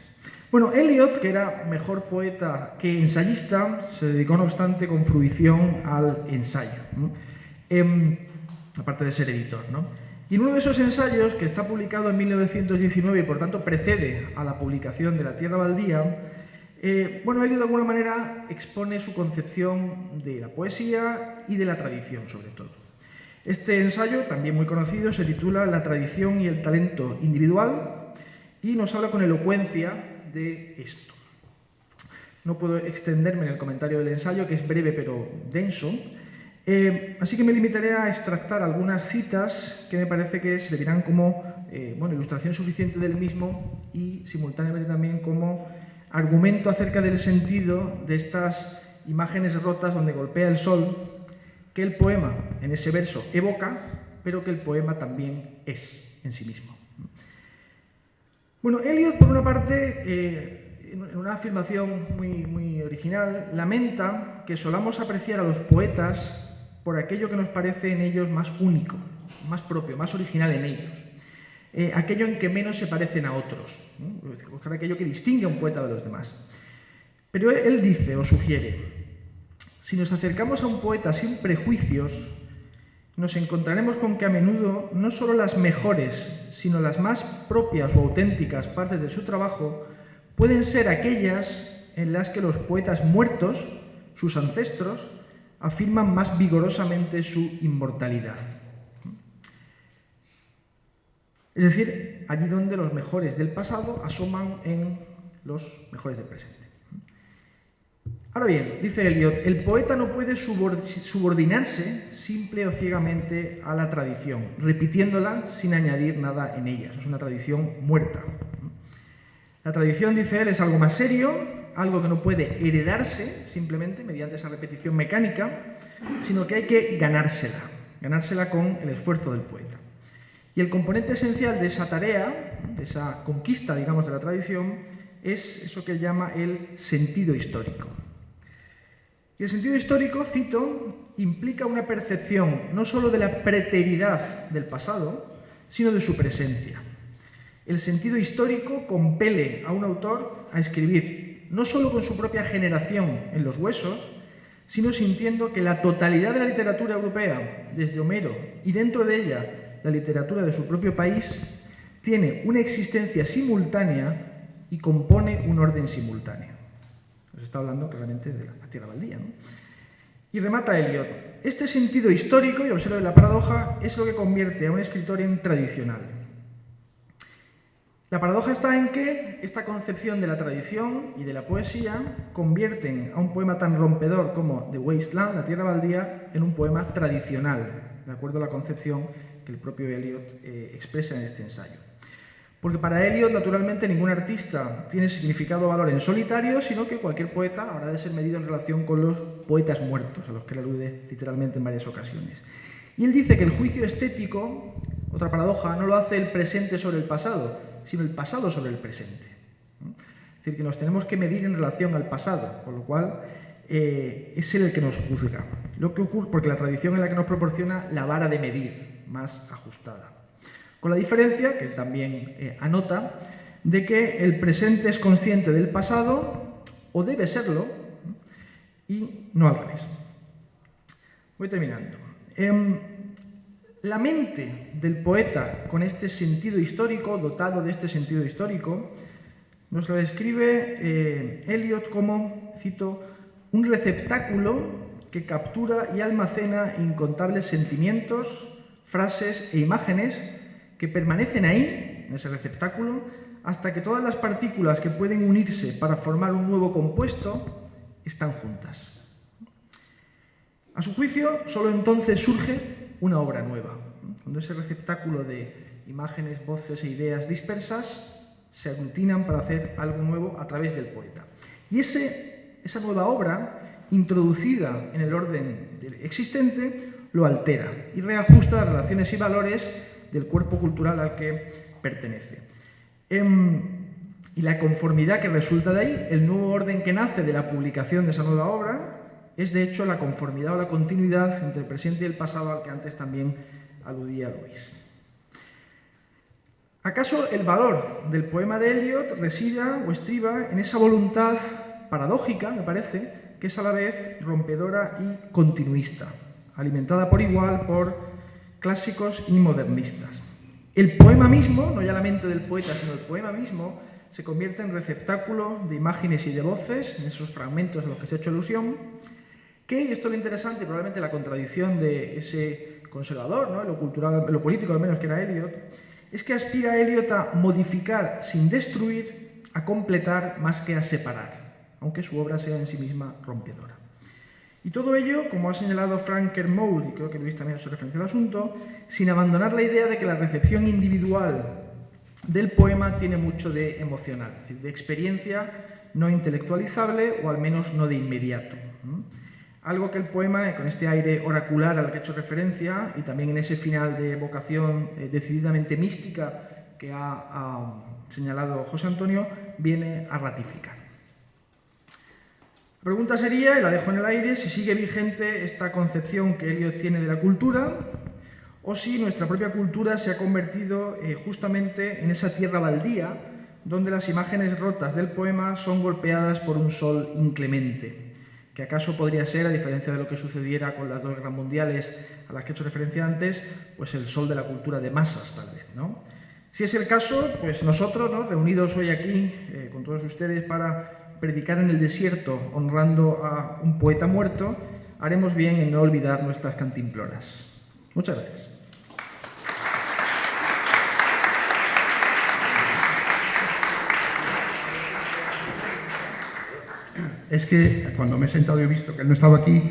Bueno, Eliot, que era mejor poeta que ensayista, se dedicó no obstante con fruición al ensayo, aparte de ser editor, ¿no? Y en uno de esos ensayos, que está publicado en 1919 y por tanto precede a la publicación de La tierra baldía, Eliot de alguna manera expone su concepción de la poesía y de la tradición, sobre todo. Este ensayo, también muy conocido, se titula La tradición y el talento individual y nos habla con elocuencia de esto. No puedo extenderme en el comentario del ensayo, que es breve pero denso, así que me limitaré a extractar algunas citas que me parece que servirán como ilustración suficiente del mismo y simultáneamente también como argumento acerca del sentido de estas imágenes rotas donde golpea el sol, que el poema en ese verso evoca, pero que el poema también es en sí mismo. Bueno, Eliot, por una parte, en una afirmación muy original, lamenta que solamos apreciar a los poetas por aquello que nos parece en ellos más único, más propio, más original en ellos. Aquello en que menos se parecen a otros, ¿no? Buscar aquello que distingue a un poeta de los demás. Pero él dice o sugiere: si nos acercamos a un poeta sin prejuicios, nos encontraremos con que a menudo no solo las mejores, sino las más propias o auténticas partes de su trabajo pueden ser aquellas en las que los poetas muertos, sus ancestros, afirman más vigorosamente su inmortalidad. Es decir, allí donde los mejores del pasado asoman en los mejores del presente. Ahora bien, dice Eliot, el poeta no puede subordinarse simple o ciegamente a la tradición, repitiéndola sin añadir nada en ella. Eso es una tradición muerta. La tradición, dice él, es algo más serio, algo que no puede heredarse simplemente mediante esa repetición mecánica, sino que hay que ganársela con el esfuerzo del poeta. Y el componente esencial de esa tarea, de esa conquista, digamos, de la tradición, es eso que él llama el sentido histórico. Y el sentido histórico, cito, implica una percepción no solo de la preteridad del pasado, sino de su presencia. El sentido histórico compele a un autor a escribir no solo con su propia generación en los huesos, sino sintiendo que la totalidad de la literatura europea, desde Homero y dentro de ella la literatura de su propio país, tiene una existencia simultánea y compone un orden simultáneo. Nos está hablando claramente de la tierra baldía, ¿no? Y remata Eliot: este sentido histórico, y observe la paradoja, es lo que convierte a un escritor en tradicional. La paradoja está en que esta concepción de la tradición y de la poesía convierten a un poema tan rompedor como The Wasteland, la tierra baldía, en un poema tradicional, de acuerdo a la concepción que el propio Eliot expresa en este ensayo. Porque para Eliot, naturalmente, ningún artista tiene significado o valor en solitario, sino que cualquier poeta habrá de ser medido en relación con los poetas muertos, a los que él alude literalmente en varias ocasiones. Y él dice que el juicio estético, otra paradoja, no lo hace el presente sobre el pasado, sino el pasado sobre el presente. Es decir, que nos tenemos que medir en relación al pasado, con lo cual es él el que nos juzga. Lo que ocurre, porque la tradición es la que nos proporciona la vara de medir más ajustada. Con la diferencia, que también anota, de que el presente es consciente del pasado, o debe serlo, y no al revés. Voy terminando. La mente del poeta, con este sentido histórico, dotado de este sentido histórico, nos la describe Eliot como, cito, un receptáculo que captura y almacena incontables sentimientos, frases e imágenes que permanecen ahí, en ese receptáculo, hasta que todas las partículas que pueden unirse para formar un nuevo compuesto están juntas. A su juicio, solo entonces surge una obra nueva, cuando ese receptáculo de imágenes, voces e ideas dispersas se aglutinan para hacer algo nuevo a través del poeta. Y esa nueva obra, introducida en el orden existente, lo altera y reajusta las relaciones y valores del cuerpo cultural al que pertenece. Y la conformidad que resulta de ahí, el nuevo orden que nace de la publicación de esa nueva obra, es de hecho la conformidad o la continuidad entre el presente y el pasado al que antes también aludía Luis. ¿Acaso el valor del poema de Eliot resida o estriba en esa voluntad paradójica, me parece, que es a la vez rompedora y continuista, alimentada por igual por clásicos y modernistas? El poema mismo, no ya la mente del poeta, sino el poema mismo, se convierte en receptáculo de imágenes y de voces, en esos fragmentos a los que se ha hecho alusión, que, y esto es lo interesante, probablemente la contradicción de ese conservador, ¿no? En lo cultural, en lo político al menos, que era Eliot, es que aspira Eliot a modificar sin destruir, a completar más que a separar, aunque su obra sea en sí misma rompedora. Y todo ello, como ha señalado Frank Kermode, y creo que Luis también ha hecho referencia al asunto, sin abandonar la idea de que la recepción individual del poema tiene mucho de emocional, es decir, de experiencia no intelectualizable o al menos no de inmediato. Algo que el poema, con este aire oracular al que he hecho referencia y también en ese final de vocación decididamente mística que ha señalado José Antonio, viene a ratificar. La pregunta sería, y la dejo en el aire, si sigue vigente esta concepción que Eliot tiene de la cultura o si nuestra propia cultura se ha convertido justamente en esa tierra baldía donde las imágenes rotas del poema son golpeadas por un sol inclemente, que acaso podría ser, a diferencia de lo que sucediera con las dos guerras mundiales a las que he hecho referencia antes, pues el sol de la cultura de masas, tal vez, ¿no? Si es el caso, pues nosotros, ¿no?, reunidos hoy aquí con todos ustedes para predicar en el desierto honrando a un poeta muerto, haremos bien en no olvidar nuestras cantimploras. Muchas gracias. Es que cuando me he sentado y he visto que él no estaba aquí,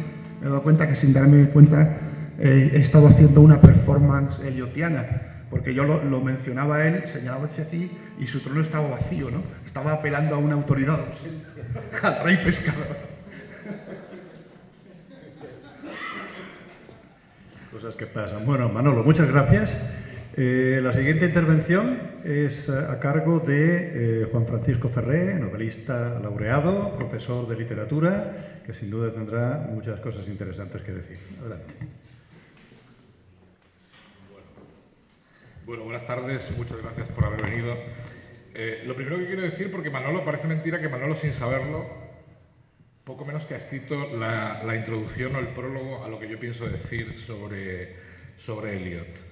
me he dado cuenta que sin darme cuenta he estado haciendo una performance eliotiana, porque yo lo mencionaba a él, señalaba hacia aquí y su trono estaba vacío, ¿no? Estaba apelando a una autoridad, al rey pescador. Cosas que pasan. Bueno, Manolo, muchas gracias. La siguiente intervención es a cargo de Juan Francisco Ferré, novelista laureado, profesor de literatura, que sin duda tendrá muchas cosas interesantes que decir. Adelante. Bueno, buenas tardes, muchas gracias por haber venido. Lo primero que quiero decir, porque Manolo, parece mentira que Manolo, sin saberlo, poco menos que ha escrito la introducción o el prólogo a lo que yo pienso decir sobre Eliot.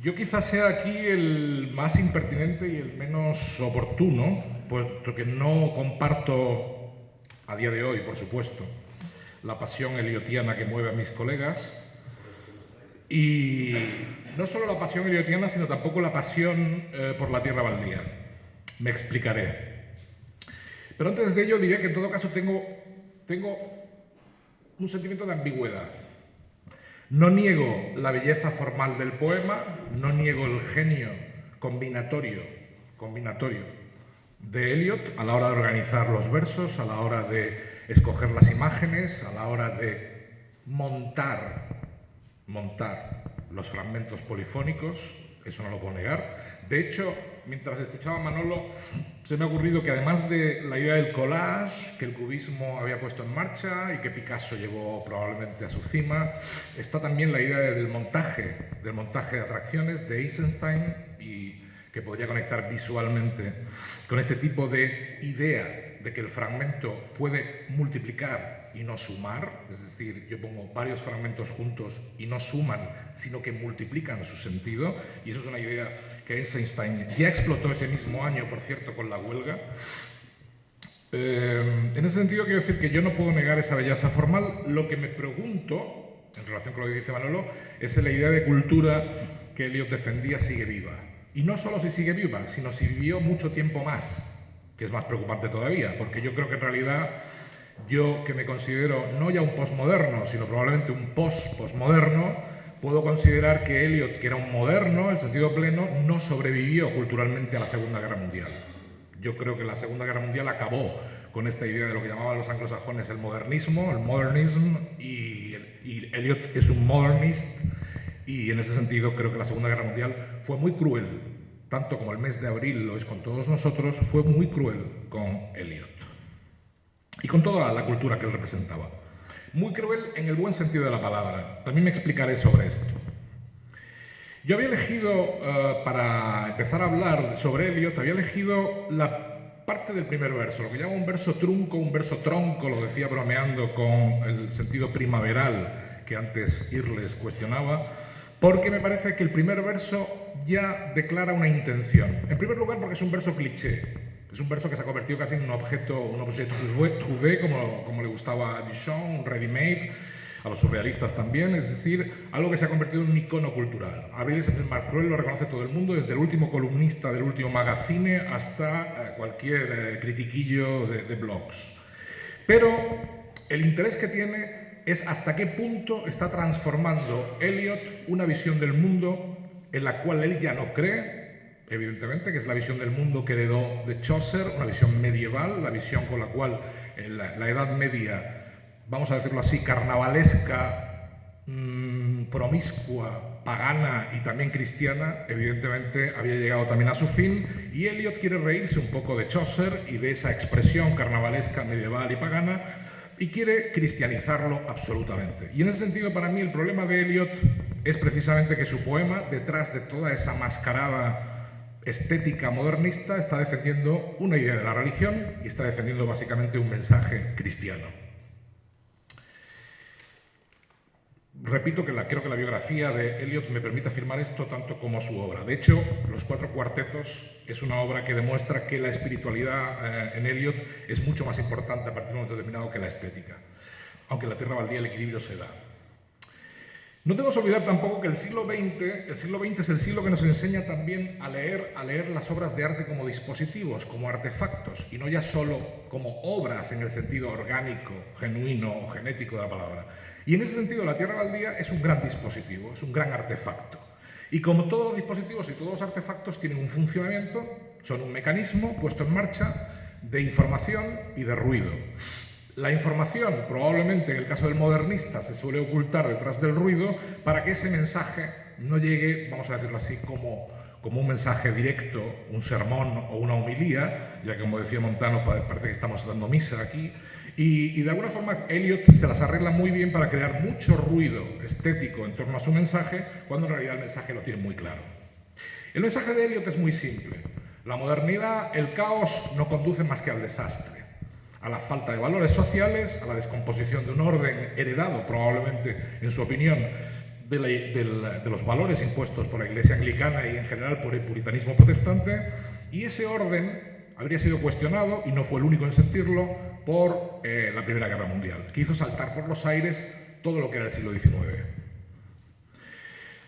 Yo quizás sea aquí el más impertinente y el menos oportuno, puesto que no comparto a día de hoy, por supuesto, la pasión eliotiana que mueve a mis colegas. Y no solo la pasión eliotiana, sino tampoco la pasión por la tierra baldía. Me explicaré. Pero antes de ello diré que en todo caso tengo un sentimiento de ambigüedad. No niego la belleza formal del poema, no niego el genio combinatorio de Eliot a la hora de organizar los versos, a la hora de escoger las imágenes, a la hora de montar los fragmentos polifónicos, eso no lo puedo negar. De hecho, mientras escuchaba a Manolo, se me ha ocurrido que además de la idea del collage, que el cubismo había puesto en marcha y que Picasso llevó probablemente a su cima, está también la idea del montaje de atracciones de Eisenstein, y que podría conectar visualmente con este tipo de idea de que el fragmento puede multiplicar y no sumar, es decir, yo pongo varios fragmentos juntos y no suman, sino que multiplican su sentido, y eso es una idea que Eisenstein ya explotó ese mismo año, por cierto, con la huelga. En ese sentido quiero decir que yo no puedo negar esa belleza formal. Lo que me pregunto, en relación con lo que dice Manolo, es si la idea de cultura que Eliot defendía sigue viva. Y no solo si sigue viva, sino si vivió mucho tiempo más, que es más preocupante todavía, porque yo creo que en realidad yo, que me considero no ya un posmoderno, sino probablemente un postmoderno, puedo considerar que Eliot, que era un moderno, en sentido pleno, no sobrevivió culturalmente a la Segunda Guerra Mundial. Yo creo que la Segunda Guerra Mundial acabó con esta idea de lo que llamaban los anglosajones el modernismo, el modernism, y Eliot es un modernist, y en ese sentido creo que la Segunda Guerra Mundial fue muy cruel, tanto como el mes de abril lo es con todos nosotros, fue muy cruel con Eliot y con toda la cultura que él representaba. Muy cruel en el buen sentido de la palabra. También me explicaré sobre esto. Yo había elegido, para empezar a hablar sobre Eliot, había elegido la parte del primer verso, lo que llamo un verso trunco, un verso tronco, lo decía bromeando con el sentido primaveral que antes Irles cuestionaba, porque me parece que el primer verso ya declara una intención. En primer lugar, porque es un verso cliché. Es un verso que se ha convertido casi en un objet trouvé, como le gustaba a Duchamp, un ready-made, a los surrealistas también, es decir, algo que se ha convertido en un icono cultural. Abril es el más cruel, lo reconoce todo el mundo, desde el último columnista del último magazine hasta cualquier critiquillo de blogs. Pero el interés que tiene es hasta qué punto está transformando Eliot una visión del mundo en la cual él ya no cree, evidentemente, que es la visión del mundo que heredó de Chaucer, una visión medieval, la visión con la cual la Edad Media, vamos a decirlo así, carnavalesca, promiscua, pagana y también cristiana, evidentemente había llegado también a su fin, y Eliot quiere reírse un poco de Chaucer y de esa expresión carnavalesca, medieval y pagana, y quiere cristianizarlo absolutamente. Y en ese sentido, para mí, el problema de Eliot es precisamente que su poema, detrás de toda esa mascarada estética modernista, está defendiendo una idea de la religión y está defendiendo básicamente un mensaje cristiano. Repito que creo que la biografía de Eliot me permite afirmar esto tanto como su obra. De hecho, Los Cuatro Cuartetos es una obra que demuestra que la espiritualidad en Eliot es mucho más importante a partir de un momento determinado que la estética, aunque en la tierra baldía el equilibrio se da. No debemos olvidar tampoco que el siglo XX es el siglo que nos enseña también a leer las obras de arte como dispositivos, como artefactos, y no ya solo como obras en el sentido orgánico, genuino o genético de la palabra. Y en ese sentido la tierra baldía es un gran dispositivo, es un gran artefacto. Y como todos los dispositivos y todos los artefactos tienen un funcionamiento, son un mecanismo puesto en marcha de información y de ruido. La información, probablemente en el caso del modernista, se suele ocultar detrás del ruido para que ese mensaje no llegue, vamos a decirlo así, como un mensaje directo, un sermón o una homilía, ya que, como decía Montano, parece que estamos dando misa aquí, y de alguna forma Eliot se las arregla muy bien para crear mucho ruido estético en torno a su mensaje, cuando en realidad el mensaje lo tiene muy claro. El mensaje de Eliot es muy simple. La modernidad, el caos, no conduce más que al desastre, a la falta de valores sociales, a la descomposición de un orden heredado probablemente, en su opinión, de los valores impuestos por la Iglesia anglicana y en general por el puritanismo protestante, y ese orden habría sido cuestionado, y no fue el único en sentirlo, por la Primera Guerra Mundial, que hizo saltar por los aires todo lo que era el siglo XIX.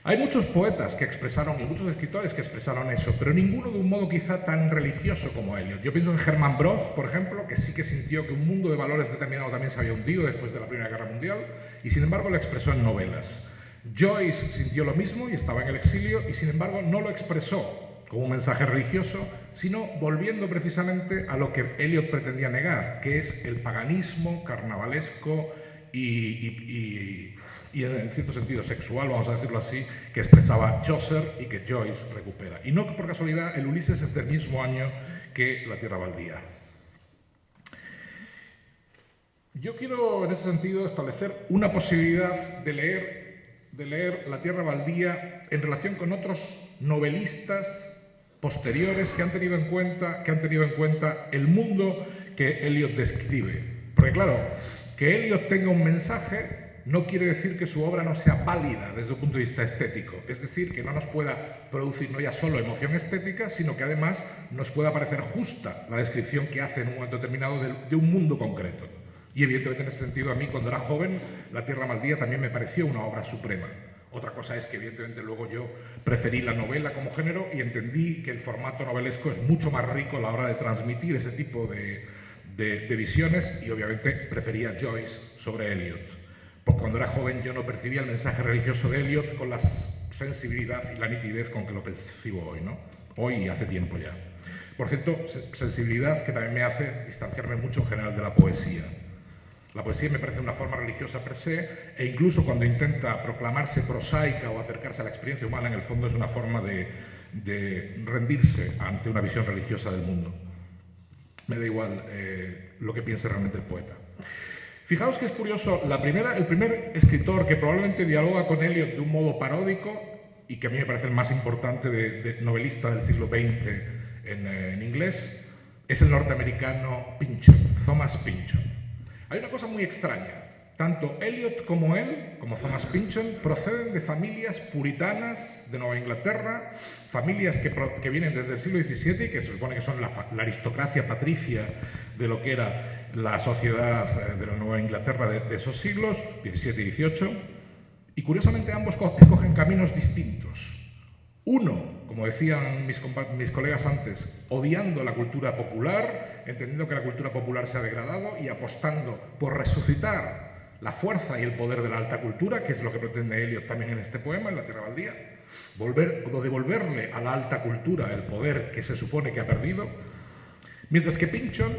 Hay muchos poetas que expresaron, y muchos escritores que expresaron eso, pero ninguno de un modo quizá tan religioso como Eliot. Yo pienso en Hermann Broch, por ejemplo, que sí que sintió que un mundo de valores determinado también se había hundido después de la Primera Guerra Mundial, y sin embargo lo expresó en novelas. Joyce sintió lo mismo y estaba en el exilio, y sin embargo no lo expresó como un mensaje religioso, sino volviendo precisamente a lo que Eliot pretendía negar, que es el paganismo carnavalesco y en cierto sentido sexual, vamos a decirlo así, que expresaba Chaucer y que Joyce recupera. Y no por casualidad, el Ulises es del mismo año que La Tierra Baldía. Yo quiero, en ese sentido, establecer una posibilidad de leer La Tierra Baldía en relación con otros novelistas posteriores que han tenido en cuenta el mundo que Eliot describe. Porque claro, que Eliot tenga un mensaje no quiere decir que su obra no sea válida desde un punto de vista estético. Es decir, que no nos pueda producir no ya solo emoción estética, sino que además nos pueda parecer justa la descripción que hace en un momento determinado de un mundo concreto. Y evidentemente en ese sentido a mí cuando era joven La Tierra Baldía también me pareció una obra suprema. Otra cosa es que evidentemente luego yo preferí la novela como género y entendí que el formato novelesco es mucho más rico a la hora de transmitir ese tipo de visiones, y obviamente prefería Joyce sobre Eliot. Porque cuando era joven yo no percibía el mensaje religioso de Eliot con la sensibilidad y la nitidez con que lo percibo hoy, ¿no? Hoy y hace tiempo ya. Por cierto, sensibilidad que también me hace distanciarme mucho en general de la poesía. La poesía me parece una forma religiosa per se, e incluso cuando intenta proclamarse prosaica o acercarse a la experiencia humana, en el fondo es una forma de rendirse ante una visión religiosa del mundo. Me da igual lo que piense realmente el poeta. Fijaos que es curioso, el primer escritor que probablemente dialoga con Eliot de un modo paródico, y que a mí me parece el más importante de novelista del siglo XX en inglés, es el norteamericano Pynchon, Thomas Pynchon. Hay una cosa muy extraña. Tanto Eliot como él, como Thomas Pynchon, proceden de familias puritanas de Nueva Inglaterra, familias que vienen desde el siglo XVII y que se supone que son la aristocracia patricia de lo que era la sociedad de la Nueva Inglaterra de esos siglos, XVII y XVIII, y curiosamente ambos escogen caminos distintos. Uno, como decían mis colegas antes, odiando la cultura popular, entendiendo que la cultura popular se ha degradado y apostando por resucitar la fuerza y el poder de la alta cultura, que es lo que pretende Eliot también en este poema, en La Tierra Baldía, devolverle a la alta cultura el poder que se supone que ha perdido, mientras que Pynchon,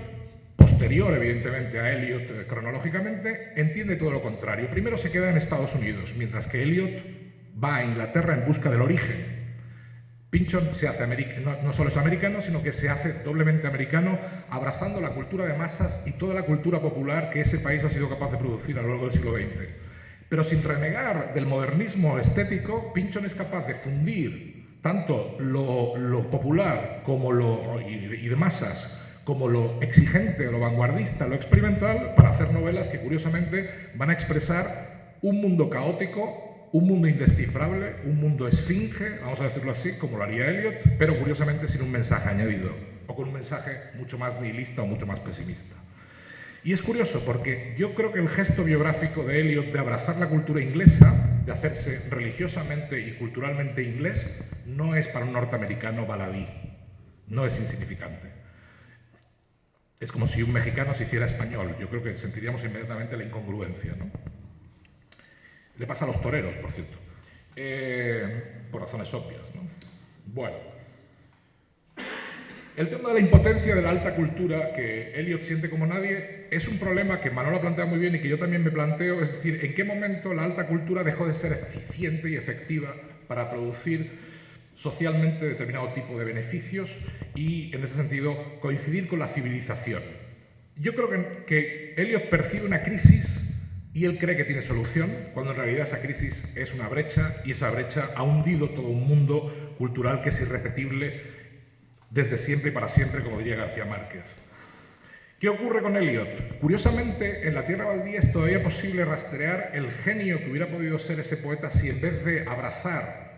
posterior evidentemente a Eliot cronológicamente, entiende todo lo contrario. Primero se queda en Estados Unidos, mientras que Eliot va a Inglaterra en busca del origen. Pynchon se hace no solo es americano, sino que se hace doblemente americano, abrazando la cultura de masas y toda la cultura popular que ese país ha sido capaz de producir a lo largo del siglo XX. Pero sin renegar del modernismo estético, Pynchon es capaz de fundir tanto lo popular como y de masas, como lo exigente, lo vanguardista, lo experimental, para hacer novelas que curiosamente van a expresar un mundo caótico, un mundo indescifrable, un mundo esfinge, vamos a decirlo así, como lo haría Eliot, pero curiosamente sin un mensaje añadido, o con un mensaje mucho más nihilista o mucho más pesimista. Y es curioso porque yo creo que el gesto biográfico de Eliot de abrazar la cultura inglesa, de hacerse religiosamente y culturalmente inglés, no es para un norteamericano baladí, no es insignificante. Es como si un mexicano se hiciera español. Yo creo que sentiríamos inmediatamente la incongruencia, ¿no? Le pasa a los toreros, por cierto, por razones obvias, ¿no? Bueno, el tema de la impotencia de la alta cultura que Eliot siente como nadie es un problema que Manolo plantea muy bien y que yo también me planteo, es decir, ¿en qué momento la alta cultura dejó de ser eficiente y efectiva para producir socialmente determinado tipo de beneficios y, en ese sentido, coincidir con la civilización? Yo creo que Eliot percibe una crisis y él cree que tiene solución, cuando en realidad esa crisis es una brecha, y esa brecha ha hundido todo un mundo cultural que es irrepetible desde siempre y para siempre, como diría García Márquez. ¿Qué ocurre con Eliot? Curiosamente, en La Tierra Baldía es todavía posible rastrear el genio que hubiera podido ser ese poeta si en vez de abrazar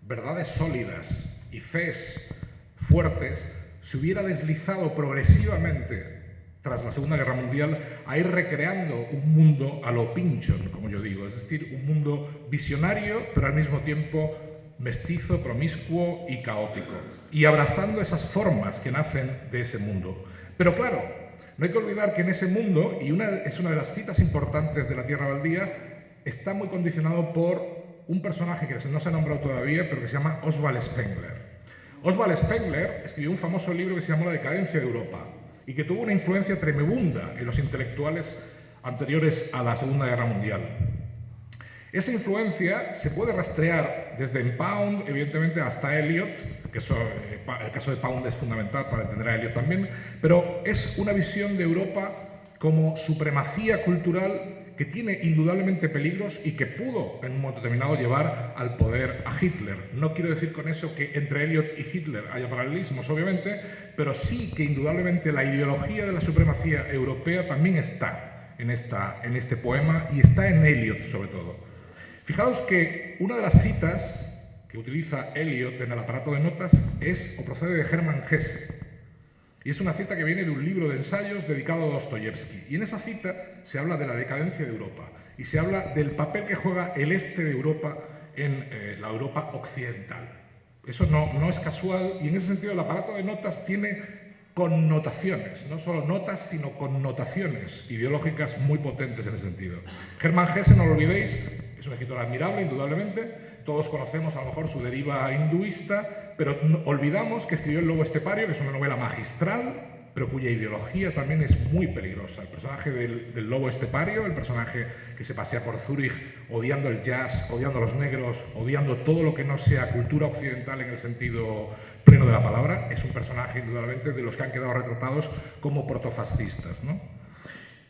verdades sólidas y fes fuertes, se hubiera deslizado progresivamente tras la Segunda Guerra Mundial a ir recreando un mundo a lo Pynchon, como yo digo, es decir, un mundo visionario, pero al mismo tiempo mestizo, promiscuo y caótico, y abrazando esas formas que nacen de ese mundo. Pero claro, no hay que olvidar que en ese mundo, y es una de las citas importantes de La Tierra Baldía, está muy condicionado por un personaje que no se ha nombrado todavía, pero que se llama Oswald Spengler. Oswald Spengler escribió un famoso libro que se llamó La decadencia de Europa, y que tuvo una influencia tremenda en los intelectuales anteriores a la Segunda Guerra Mundial. Esa influencia se puede rastrear desde Pound, evidentemente, hasta Eliot, que el caso de Pound es fundamental para entender a Eliot también, pero es una visión de Europa como supremacía cultural que tiene indudablemente peligros y que pudo en un momento determinado llevar al poder a Hitler. No quiero decir con eso que entre Eliot y Hitler haya paralelismos, obviamente, pero sí que indudablemente la ideología de la supremacía europea también está en este poema, y está en Eliot sobre todo. Fijaos que una de las citas que utiliza Eliot en el aparato de notas procede de Hermann Hesse. Y es una cita que viene de un libro de ensayos dedicado a Dostoyevsky. Y en esa cita se habla de la decadencia de Europa y se habla del papel que juega el este de Europa en la Europa occidental. Eso no es casual, y en ese sentido el aparato de notas tiene connotaciones, no solo notas, sino connotaciones ideológicas muy potentes en ese sentido. Hermann Hesse, no lo olvidéis, es un escritor admirable, indudablemente. Todos conocemos a lo mejor su deriva hinduista, pero olvidamos que escribió El lobo estepario, que es una novela magistral, pero cuya ideología también es muy peligrosa. El personaje del lobo estepario, el personaje que se pasea por Zúrich odiando el jazz, odiando a los negros, odiando todo lo que no sea cultura occidental en el sentido pleno de la palabra, es un personaje indudablemente de los que han quedado retratados como protofascistas, ¿no?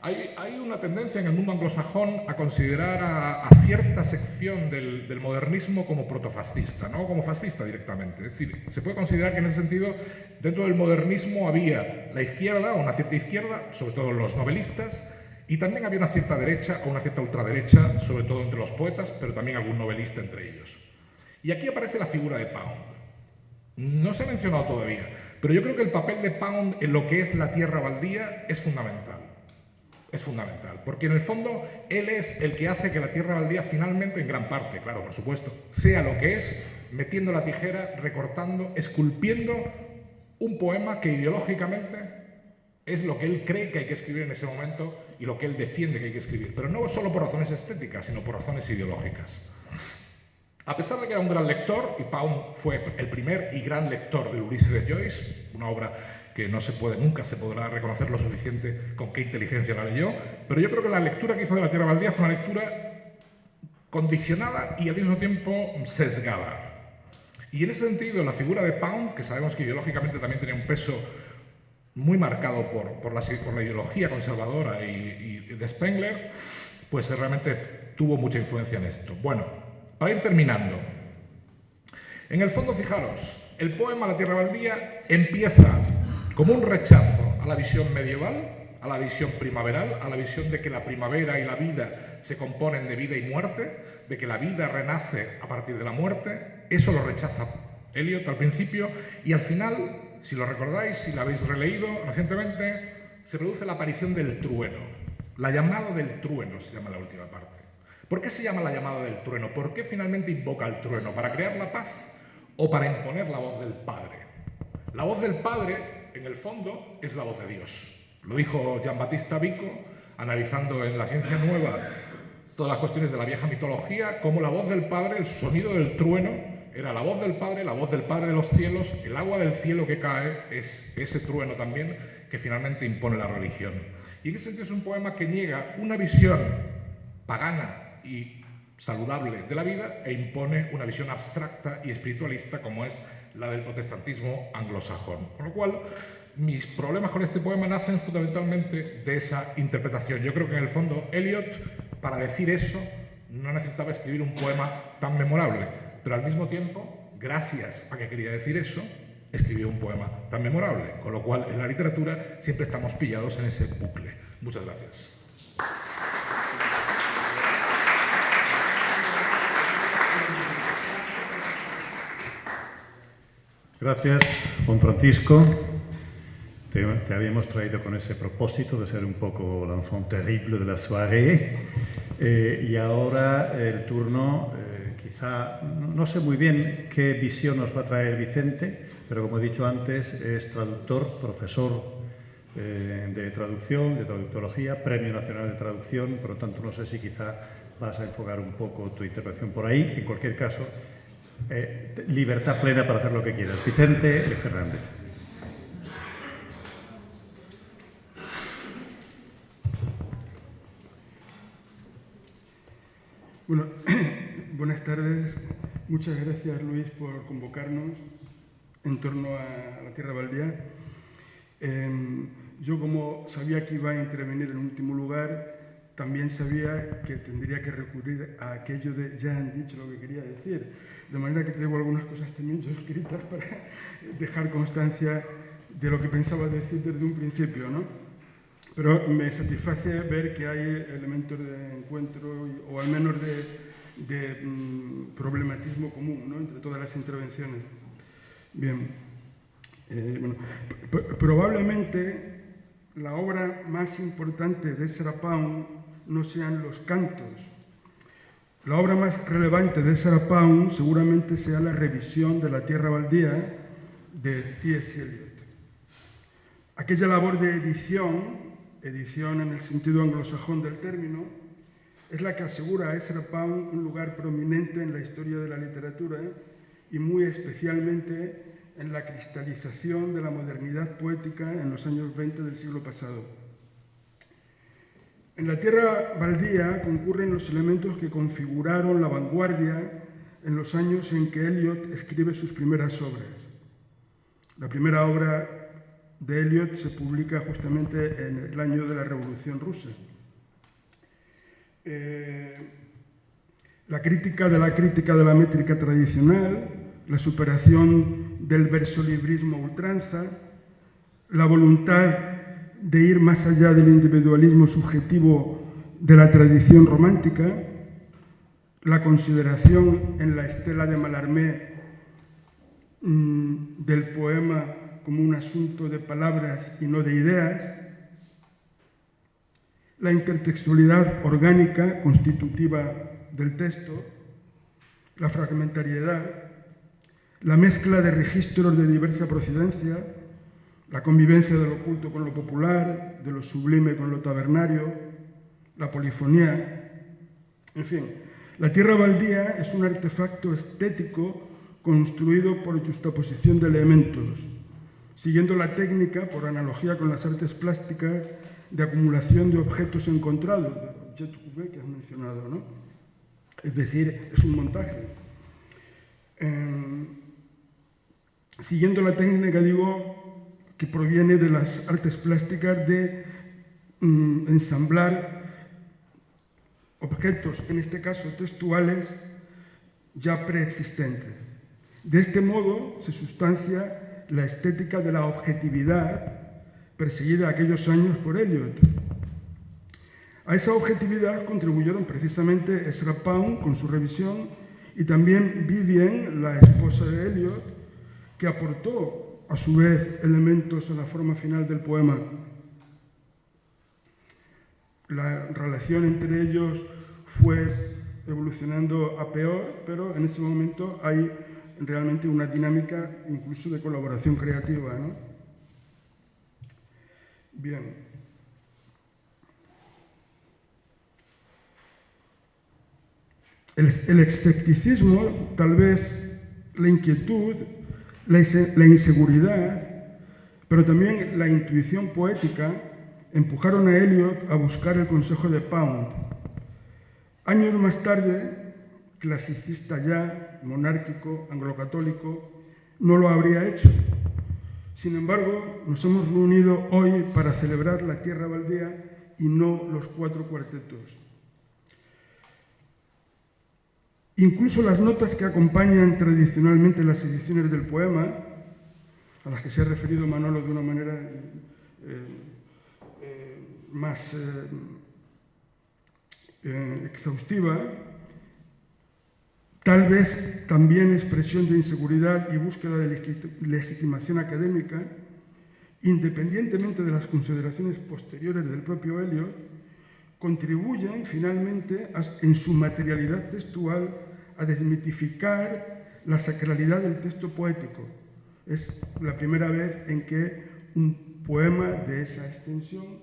Hay una tendencia en el mundo anglosajón a considerar a cierta sección del modernismo como protofascista, no como fascista directamente. Es decir, se puede considerar que en ese sentido, dentro del modernismo había la izquierda, o una cierta izquierda, sobre todo los novelistas, y también había una cierta derecha o una cierta ultraderecha, sobre todo entre los poetas, pero también algún novelista entre ellos. Y aquí aparece la figura de Pound. No se ha mencionado todavía, pero yo creo que el papel de Pound en lo que es La Tierra Baldía es fundamental. Es fundamental, porque en el fondo él es el que hace que La Tierra Baldía finalmente, en gran parte, claro, por supuesto, sea lo que es, metiendo la tijera, recortando, esculpiendo un poema que ideológicamente es lo que él cree que hay que escribir en ese momento y lo que él defiende que hay que escribir, pero no solo por razones estéticas, sino por razones ideológicas. A pesar de que era un gran lector, y Pound fue el primer y gran lector del Ulises de Joyce, una obra que nunca se podrá reconocer lo suficiente con qué inteligencia la leyó, pero yo creo que la lectura que hizo de La Tierra Baldía fue una lectura condicionada y al mismo tiempo sesgada. Y en ese sentido, la figura de Pound, que sabemos que ideológicamente también tenía un peso muy marcado por la ideología conservadora y de Spengler, pues realmente tuvo mucha influencia en esto. Bueno, para ir terminando, en el fondo, fijaros, el poema La Tierra Baldía empieza como un rechazo a la visión medieval, a la visión primaveral, a la visión de que la primavera y la vida se componen de vida y muerte, de que la vida renace a partir de la muerte. Eso lo rechaza Eliot al principio, y al final, si lo recordáis, si lo habéis releído recientemente, se produce la aparición del trueno. La llamada del trueno se llama la última parte. ¿Por qué se llama la llamada del trueno? ¿Por qué finalmente invoca el trueno? ¿Para crear la paz o para imponer la voz del Padre? La voz del Padre, en el fondo, es la voz de Dios. Lo dijo Giambattista Vico, analizando en La Ciencia Nueva todas las cuestiones de la vieja mitología, como la voz del Padre, el sonido del trueno, era la voz del Padre de los cielos, el agua del cielo que cae es ese trueno también que finalmente impone la religión. Y en ese sentido es un poema que niega una visión pagana y saludable de la vida e impone una visión abstracta y espiritualista como es la del protestantismo anglosajón. Con lo cual, mis problemas con este poema nacen fundamentalmente de esa interpretación. Yo creo que en el fondo Eliot, para decir eso, no necesitaba escribir un poema tan memorable, pero al mismo tiempo, gracias a que quería decir eso, escribió un poema tan memorable. Con lo cual, en la literatura siempre estamos pillados en ese bucle. Muchas gracias. Gracias, Juan Francisco. Te habíamos traído con ese propósito de ser un poco l'enfant terrible de la soirée. Y ahora el turno, quizá, no sé muy bien qué visión nos va a traer Vicente, pero como he dicho antes, es traductor, profesor de traducción, de traductología, Premio Nacional de Traducción, por lo tanto no sé si quizá vas a enfocar un poco tu intervención por ahí. En cualquier caso, libertad plena para hacer lo que quieras. Vicente Fernández. Bueno, buenas tardes. Muchas gracias, Luis, por convocarnos en torno a la Tierra Baldía. Yo, como sabía que iba a intervenir en último lugar, también sabía que tendría que recurrir a aquello de ya han dicho lo que quería decir. De manera que traigo algunas cosas también yo escritas para dejar constancia de lo que pensaba decir desde un principio, ¿no? Pero me satisface ver que hay elementos de encuentro o al menos de problematismo común, ¿no?, entre todas las intervenciones. Bien, bueno, probablemente la obra más importante de Ezra Pound no sean los cantos. La obra más relevante de Ezra Pound seguramente sea la revisión de La Tierra Baldía de T.S. Eliot. Aquella labor de edición en el sentido anglosajón del término, es la que asegura a Ezra Pound un lugar prominente en la historia de la literatura y muy especialmente en la cristalización de la modernidad poética en los años 20 del siglo pasado. En La Tierra Baldía concurren los elementos que configuraron la vanguardia en los años en que Eliot escribe sus primeras obras. La primera obra de Eliot se publica justamente en el año de la Revolución Rusa. La crítica de la métrica tradicional, la superación del versolibrismo a ultranza, la voluntad de ir más allá del individualismo subjetivo de la tradición romántica, la consideración en la estela de Mallarmé del poema como un asunto de palabras y no de ideas, la intertextualidad orgánica constitutiva del texto, la fragmentariedad, la mezcla de registros de diversa procedencia, la convivencia de lo culto con lo popular, de lo sublime con lo tabernario, la polifonía, en fin. La Tierra Baldía es un artefacto estético construido por juxtaposición de elementos, siguiendo la técnica, por analogía con las artes plásticas, de acumulación de objetos encontrados, de objet trouvé que has mencionado, ¿no? Es decir, es un montaje. Siguiendo la técnica, digo, que proviene de las artes plásticas de ensamblar objetos, en este caso textuales, ya preexistentes. De este modo se sustancia la estética de la objetividad perseguida aquellos años por Eliot. A esa objetividad contribuyeron precisamente Ezra Pound con su revisión y también Vivien, la esposa de Eliot, que aportó a su vez elementos a la forma final del poema. La relación entre ellos fue evolucionando a peor, pero en ese momento hay realmente una dinámica incluso de colaboración creativa, ¿no? Bien. El escepticismo, tal vez la inquietud, la inseguridad, pero también la intuición poética empujaron a Eliot a buscar el consejo de Pound. Años más tarde, clasicista ya, monárquico, anglocatólico, no lo habría hecho. Sin embargo, nos hemos reunido hoy para celebrar La Tierra Baldía y no los 4 cuartetos. Incluso las notas que acompañan tradicionalmente las ediciones del poema, a las que se ha referido Manolo de una manera más exhaustiva, tal vez también expresión de inseguridad y búsqueda de legitimación académica, independientemente de las consideraciones posteriores del propio Eliot, contribuyen finalmente en su materialidad textual a desmitificar la sacralidad del texto poético. Es la primera vez en que un poema de esa extensión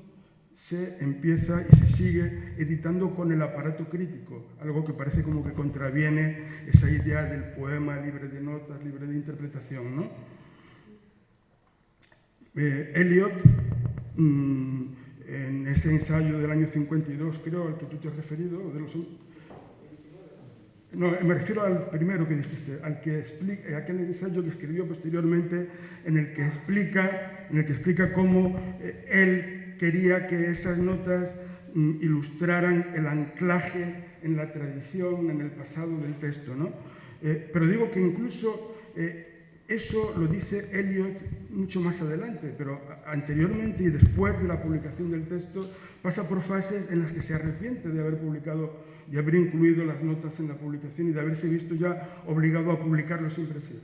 se empieza y se sigue editando con el aparato crítico, algo que parece como que contraviene esa idea del poema libre de notas, libre de interpretación, ¿no? Eliot, en ese ensayo del año 52, creo, al que tú te has referido, no, me refiero al primero que dijiste, aquel ensayo que escribió posteriormente en el que explica cómo él quería que esas notas ilustraran el anclaje en la tradición, en el pasado del texto, ¿no? Pero digo que incluso eso lo dice Eliot mucho más adelante, pero anteriormente y después de la publicación del texto pasa por fases en las que se arrepiente de haber publicado, de haber incluido las notas en la publicación y de haberse visto ya obligado a publicarlo siempre así.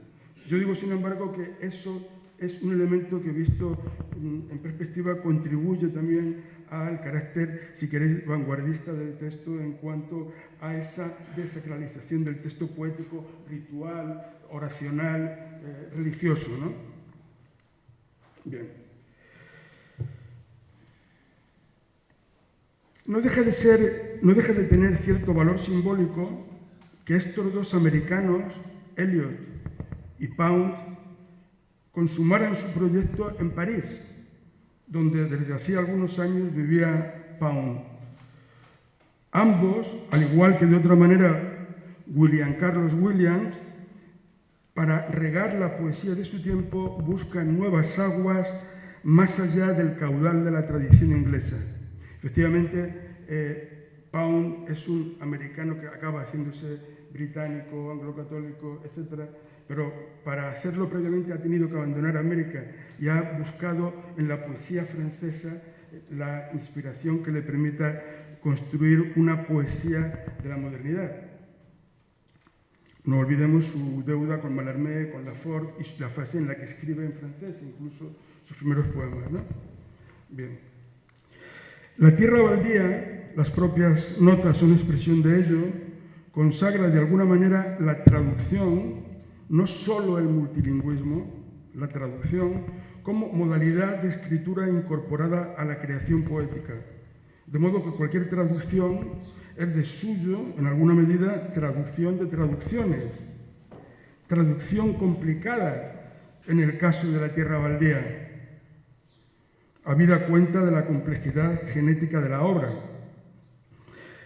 Yo digo, sin embargo, que eso es un elemento que, visto en perspectiva, contribuye también al carácter, si queréis, vanguardista del texto en cuanto a esa desacralización del texto poético, ritual, oracional, religioso, ¿no? Bien. No deja de tener cierto valor simbólico que estos dos americanos, Eliot y Pound, consumaran su proyecto en París, donde desde hacía algunos años vivía Pound. Ambos, al igual que de otra manera William Carlos Williams, para regar la poesía de su tiempo buscan nuevas aguas más allá del caudal de la tradición inglesa. Efectivamente, Pound es un americano que acaba haciéndose británico, anglo-católico, etc., pero para hacerlo previamente ha tenido que abandonar América y ha buscado en la poesía francesa la inspiración que le permita construir una poesía de la modernidad. No olvidemos su deuda con Mallarmé, con Lafort y la fase en la que escribe en francés, incluso sus primeros poemas, ¿no? Bien. La tierra baldía, las propias notas son expresión de ello, consagra de alguna manera la traducción, no solo el multilingüismo, la traducción como modalidad de escritura incorporada a la creación poética. De modo que cualquier traducción es de suyo, en alguna medida, traducción de traducciones. Traducción complicada en el caso de la tierra baldía, habida cuenta de la complejidad genética de la obra.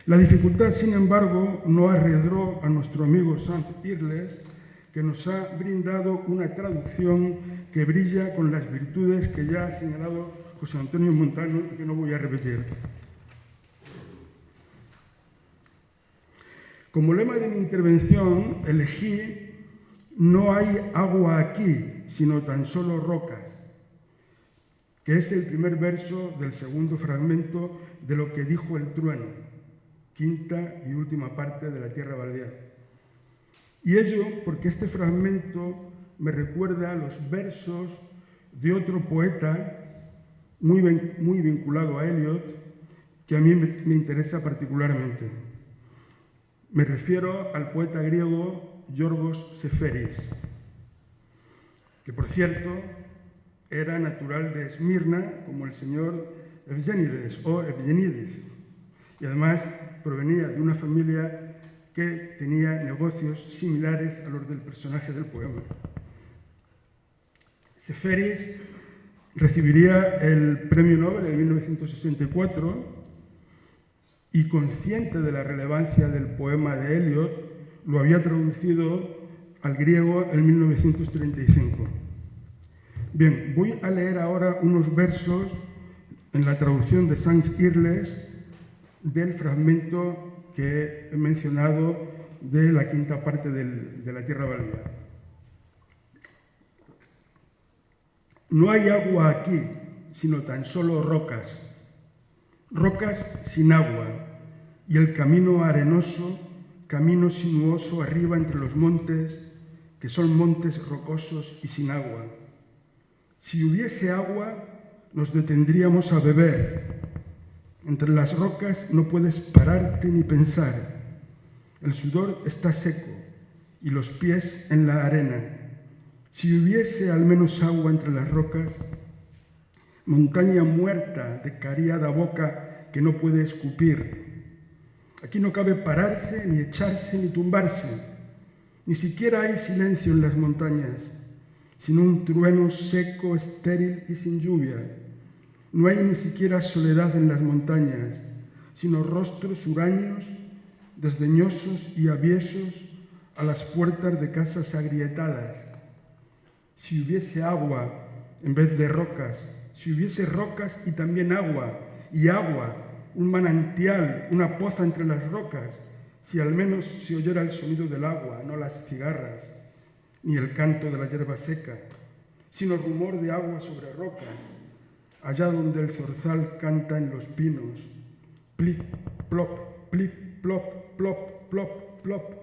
La dificultad, sin embargo, no arredró a nuestro amigo Saint-Irles, que nos ha brindado una traducción que brilla con las virtudes que ya ha señalado José Antonio Montano y que no voy a repetir. Como lema de mi intervención elegí "No hay agua aquí, sino tan solo rocas", que es el primer verso del segundo fragmento de Lo que dijo el trueno, quinta y última parte de La tierra baldía. Y ello porque este fragmento me recuerda a los versos de otro poeta muy vinculado a Eliot, que a mí me interesa particularmente. Me refiero al poeta griego Yorgos Seferis, que por cierto era natural de Esmirna, como el señor Evgenides o Evgenides, y además provenía de una familia que tenía negocios similares a los del personaje del poema. Seferis recibiría el Premio Nobel en 1964 y, consciente de la relevancia del poema de Eliot, lo había traducido al griego en 1935. Bien, voy a leer ahora unos versos en la traducción de Saint-Irles del fragmento que he mencionado de la quinta parte de La tierra baldía. No hay agua aquí, sino tan solo rocas, rocas sin agua, y el camino arenoso, camino sinuoso arriba entre los montes, que son montes rocosos y sin agua. Si hubiese agua, nos detendríamos a beber. Entre las rocas no puedes pararte ni pensar. El sudor está seco y los pies en la arena. Si hubiese al menos agua entre las rocas, montaña muerta de cariada boca que no puede escupir. Aquí no cabe pararse, ni echarse, ni tumbarse. Ni siquiera hay silencio en las montañas, sino un trueno seco, estéril y sin lluvia. No hay ni siquiera soledad en las montañas, sino rostros huraños, desdeñosos y aviesos a las puertas de casas agrietadas. Si hubiese agua en vez de rocas, si hubiese rocas y también agua, y agua, un manantial, una poza entre las rocas, si al menos se oyera el sonido del agua, no las cigarras, ni el canto de la hierba seca, sino rumor de agua sobre rocas, allá donde el zorzal canta en los pinos, plip, plop, plip, plop, plop, plop, plop,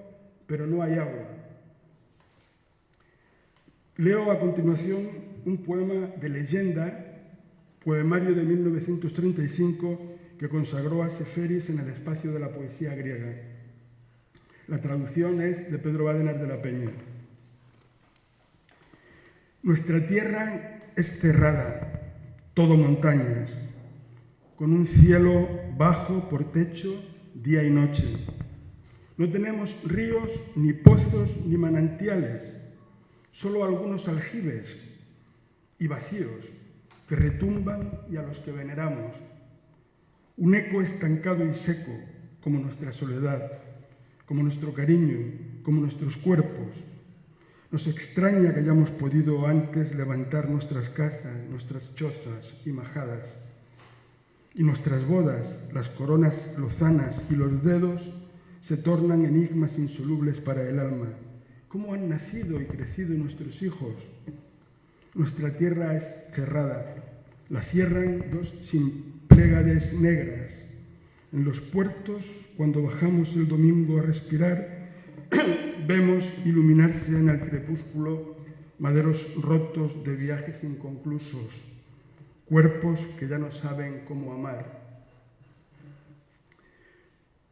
pero no hay agua. Leo a continuación un poema de leyenda, poemario de 1935 que consagró a Seferis en el espacio de la poesía griega. La traducción es de Pedro Badenas de la Peña. Nuestra tierra es cerrada, todo montañas, con un cielo bajo por techo, día y noche. No tenemos ríos, ni pozos, ni manantiales, solo algunos aljibes y vacíos que retumban y a los que veneramos. Un eco estancado y seco, como nuestra soledad, como nuestro cariño, como nuestros cuerpos. Nos extraña que hayamos podido antes levantar nuestras casas, nuestras chozas y majadas. Y nuestras bodas, las coronas lozanas y los dedos se tornan enigmas insolubles para el alma. ¿Cómo han nacido y crecido nuestros hijos? Nuestra tierra es cerrada. La cierran dos simplegades negras. En los puertos, cuando bajamos el domingo a respirar, vemos iluminarse en el crepúsculo maderos rotos de viajes inconclusos, cuerpos que ya no saben cómo amar.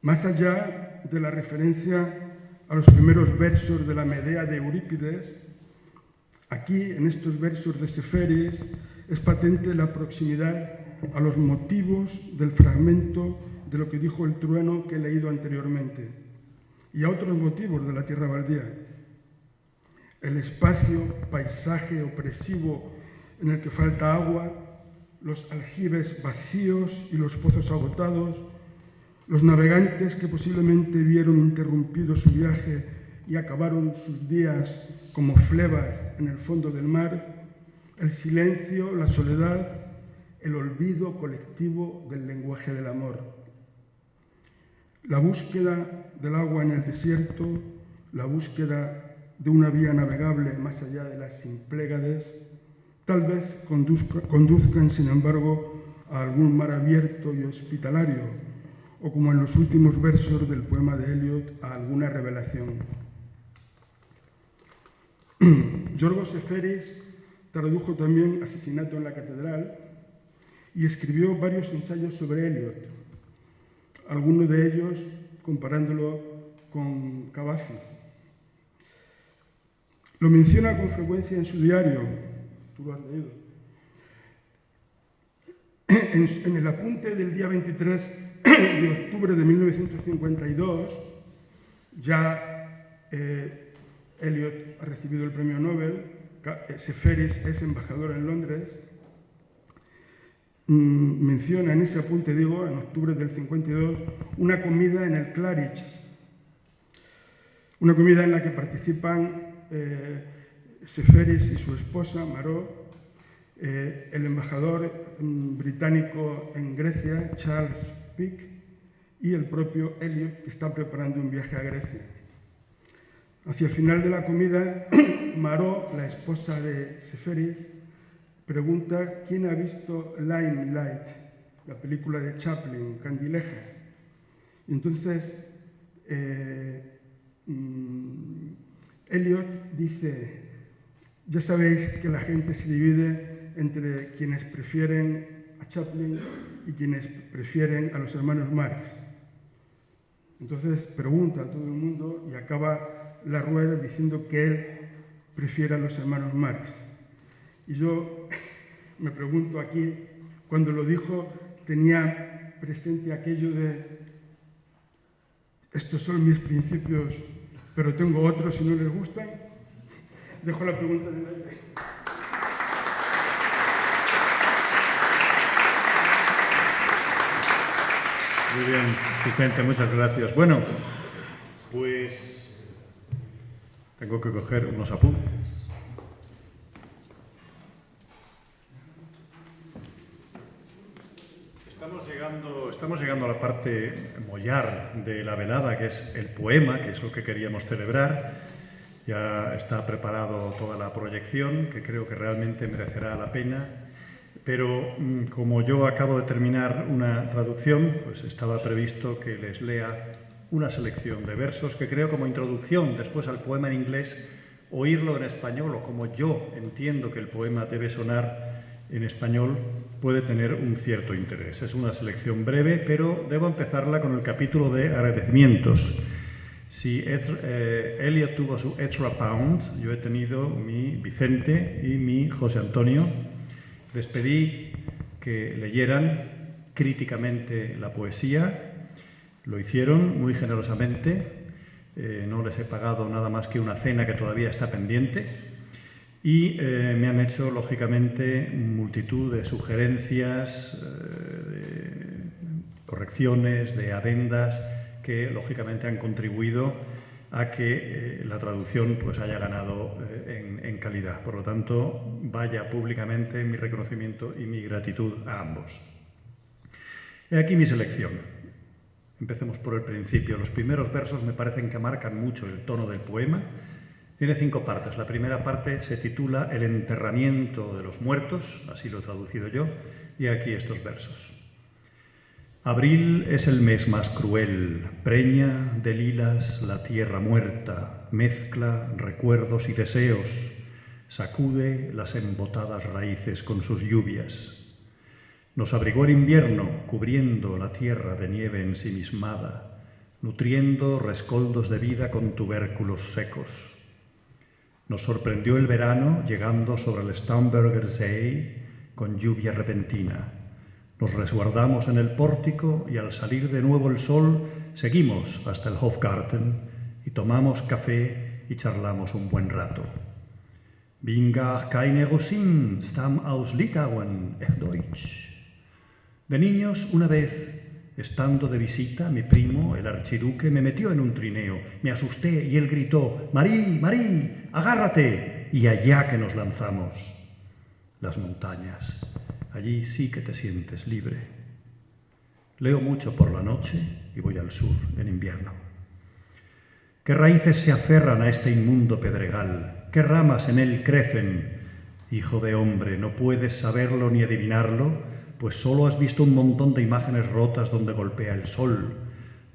Más allá de la referencia a los primeros versos de la Medea de Eurípides, aquí, en estos versos de Seferis, es patente la proximidad a los motivos del fragmento de lo que dijo el trueno que he leído anteriormente, y a otros motivos de la tierra baldía. El espacio, paisaje opresivo en el que falta agua, los aljibes vacíos y los pozos agotados, los navegantes que posiblemente vieron interrumpido su viaje y acabaron sus días como flebas en el fondo del mar, el silencio, la soledad, el olvido colectivo del lenguaje del amor. La búsqueda del agua en el desierto, la búsqueda de una vía navegable más allá de las Simplegades, tal vez conduzcan, sin embargo, a algún mar abierto y hospitalario, o como en los últimos versos del poema de Eliot, a alguna revelación. Yorgos Seferis tradujo también Asesinato en la Catedral y escribió varios ensayos sobre Eliot, algunos de ellos comparándolo con Cavafis. Lo menciona con frecuencia en su diario, tú lo has leído. En el apunte del día 23 de octubre de 1952, ya Eliot ha recibido el premio Nobel, Seferis es embajador en Londres, menciona en ese apunte, en octubre del 52, una comida en el Claridge, una comida en la que participan Seferis y su esposa, Marot, el embajador británico en Grecia, Charles Pick, y el propio Eliot, que está preparando un viaje a Grecia. Hacia el final de la comida, Marot, la esposa de Seferis, pregunta quién ha visto Limelight, la película de Chaplin, Candilejas. Y entonces Eliot dice: ya sabéis que la gente se divide entre quienes prefieren a Chaplin y quienes prefieren a los hermanos Marx. Entonces pregunta a todo el mundo y acaba la rueda diciendo que él prefiere a los hermanos Marx. Y yo me pregunto aquí, cuando lo dijo, tenía presente aquello de estos son mis principios, pero tengo otros si no les gustan. Dejo la pregunta en el aire. Muy bien, Vicente, muchas gracias. Bueno, pues tengo que coger unos apuntes. Estamos llegando a la parte mollar de la velada, que es el poema, que es lo que queríamos celebrar. Ya está preparado toda la proyección, que creo que realmente merecerá la pena. Pero como yo acabo de terminar una traducción, pues estaba previsto que les lea una selección de versos que creo como introducción después al poema en inglés, oírlo en español o como yo entiendo que el poema debe sonar en español, puede tener un cierto interés. Es una selección breve, pero debo empezarla con el capítulo de agradecimientos. Si Eliot tuvo su Ezra Pound, yo he tenido mi Vicente y mi José Antonio. Les pedí que leyeran críticamente la poesía, lo hicieron muy generosamente, no les he pagado nada más que una cena que todavía está pendiente y me han hecho lógicamente multitud de sugerencias, de correcciones, de adendas que lógicamente han contribuido a que la traducción pues haya ganado en calidad. Por lo tanto, vaya públicamente mi reconocimiento y mi gratitud a ambos. He aquí mi selección. Empecemos por el principio. Los primeros versos me parecen que marcan mucho el tono del poema. Tiene 5 partes. La primera parte se titula El enterramiento de los muertos, así lo he traducido yo, y aquí estos versos. Abril es el mes más cruel, preña de lilas la tierra muerta, mezcla recuerdos y deseos, sacude las embotadas raíces con sus lluvias. Nos abrigó el invierno, cubriendo la tierra de nieve ensimismada, nutriendo rescoldos de vida con tubérculos secos. Nos sorprendió el verano, llegando sobre el Starnberger See con lluvia repentina. Nos resguardamos en el pórtico y al salir de nuevo el sol seguimos hasta el Hofgarten y tomamos café y charlamos un buen rato. Vinga keine Russin, stamm aus Litauen, es Deutsch. De niños, una vez, estando de visita, mi primo, el archiduque, me metió en un trineo. Me asusté y él gritó, «Marí, Marí, agárrate!» Y allá que nos lanzamos. Las montañas. Allí sí que te sientes libre. Leo mucho por la noche y voy al sur en invierno. ¿Qué raíces se aferran a este inmundo pedregal? ¿Qué ramas en él crecen? Hijo de hombre, no puedes saberlo ni adivinarlo, pues solo has visto un montón de imágenes rotas donde golpea el sol,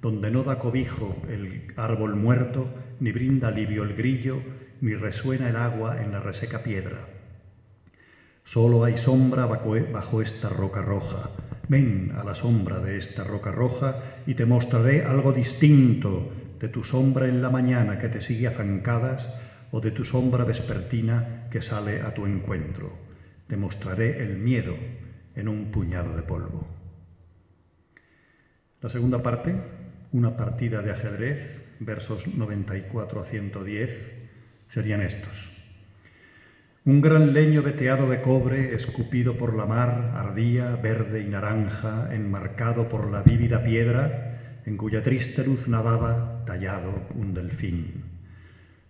donde no da cobijo el árbol muerto, ni brinda alivio el grillo, ni resuena el agua en la reseca piedra. Solo hay sombra bajo esta roca roja. Ven a la sombra de esta roca roja y te mostraré algo distinto de tu sombra en la mañana que te sigue a zancadas o de tu sombra vespertina que sale a tu encuentro. Te mostraré el miedo en un puñado de polvo. La segunda parte, una partida de ajedrez, versos 94 a 110, serían estos. Un gran leño veteado de cobre, escupido por la mar, ardía, verde y naranja, enmarcado por la vívida piedra, en cuya triste luz nadaba, tallado, un delfín.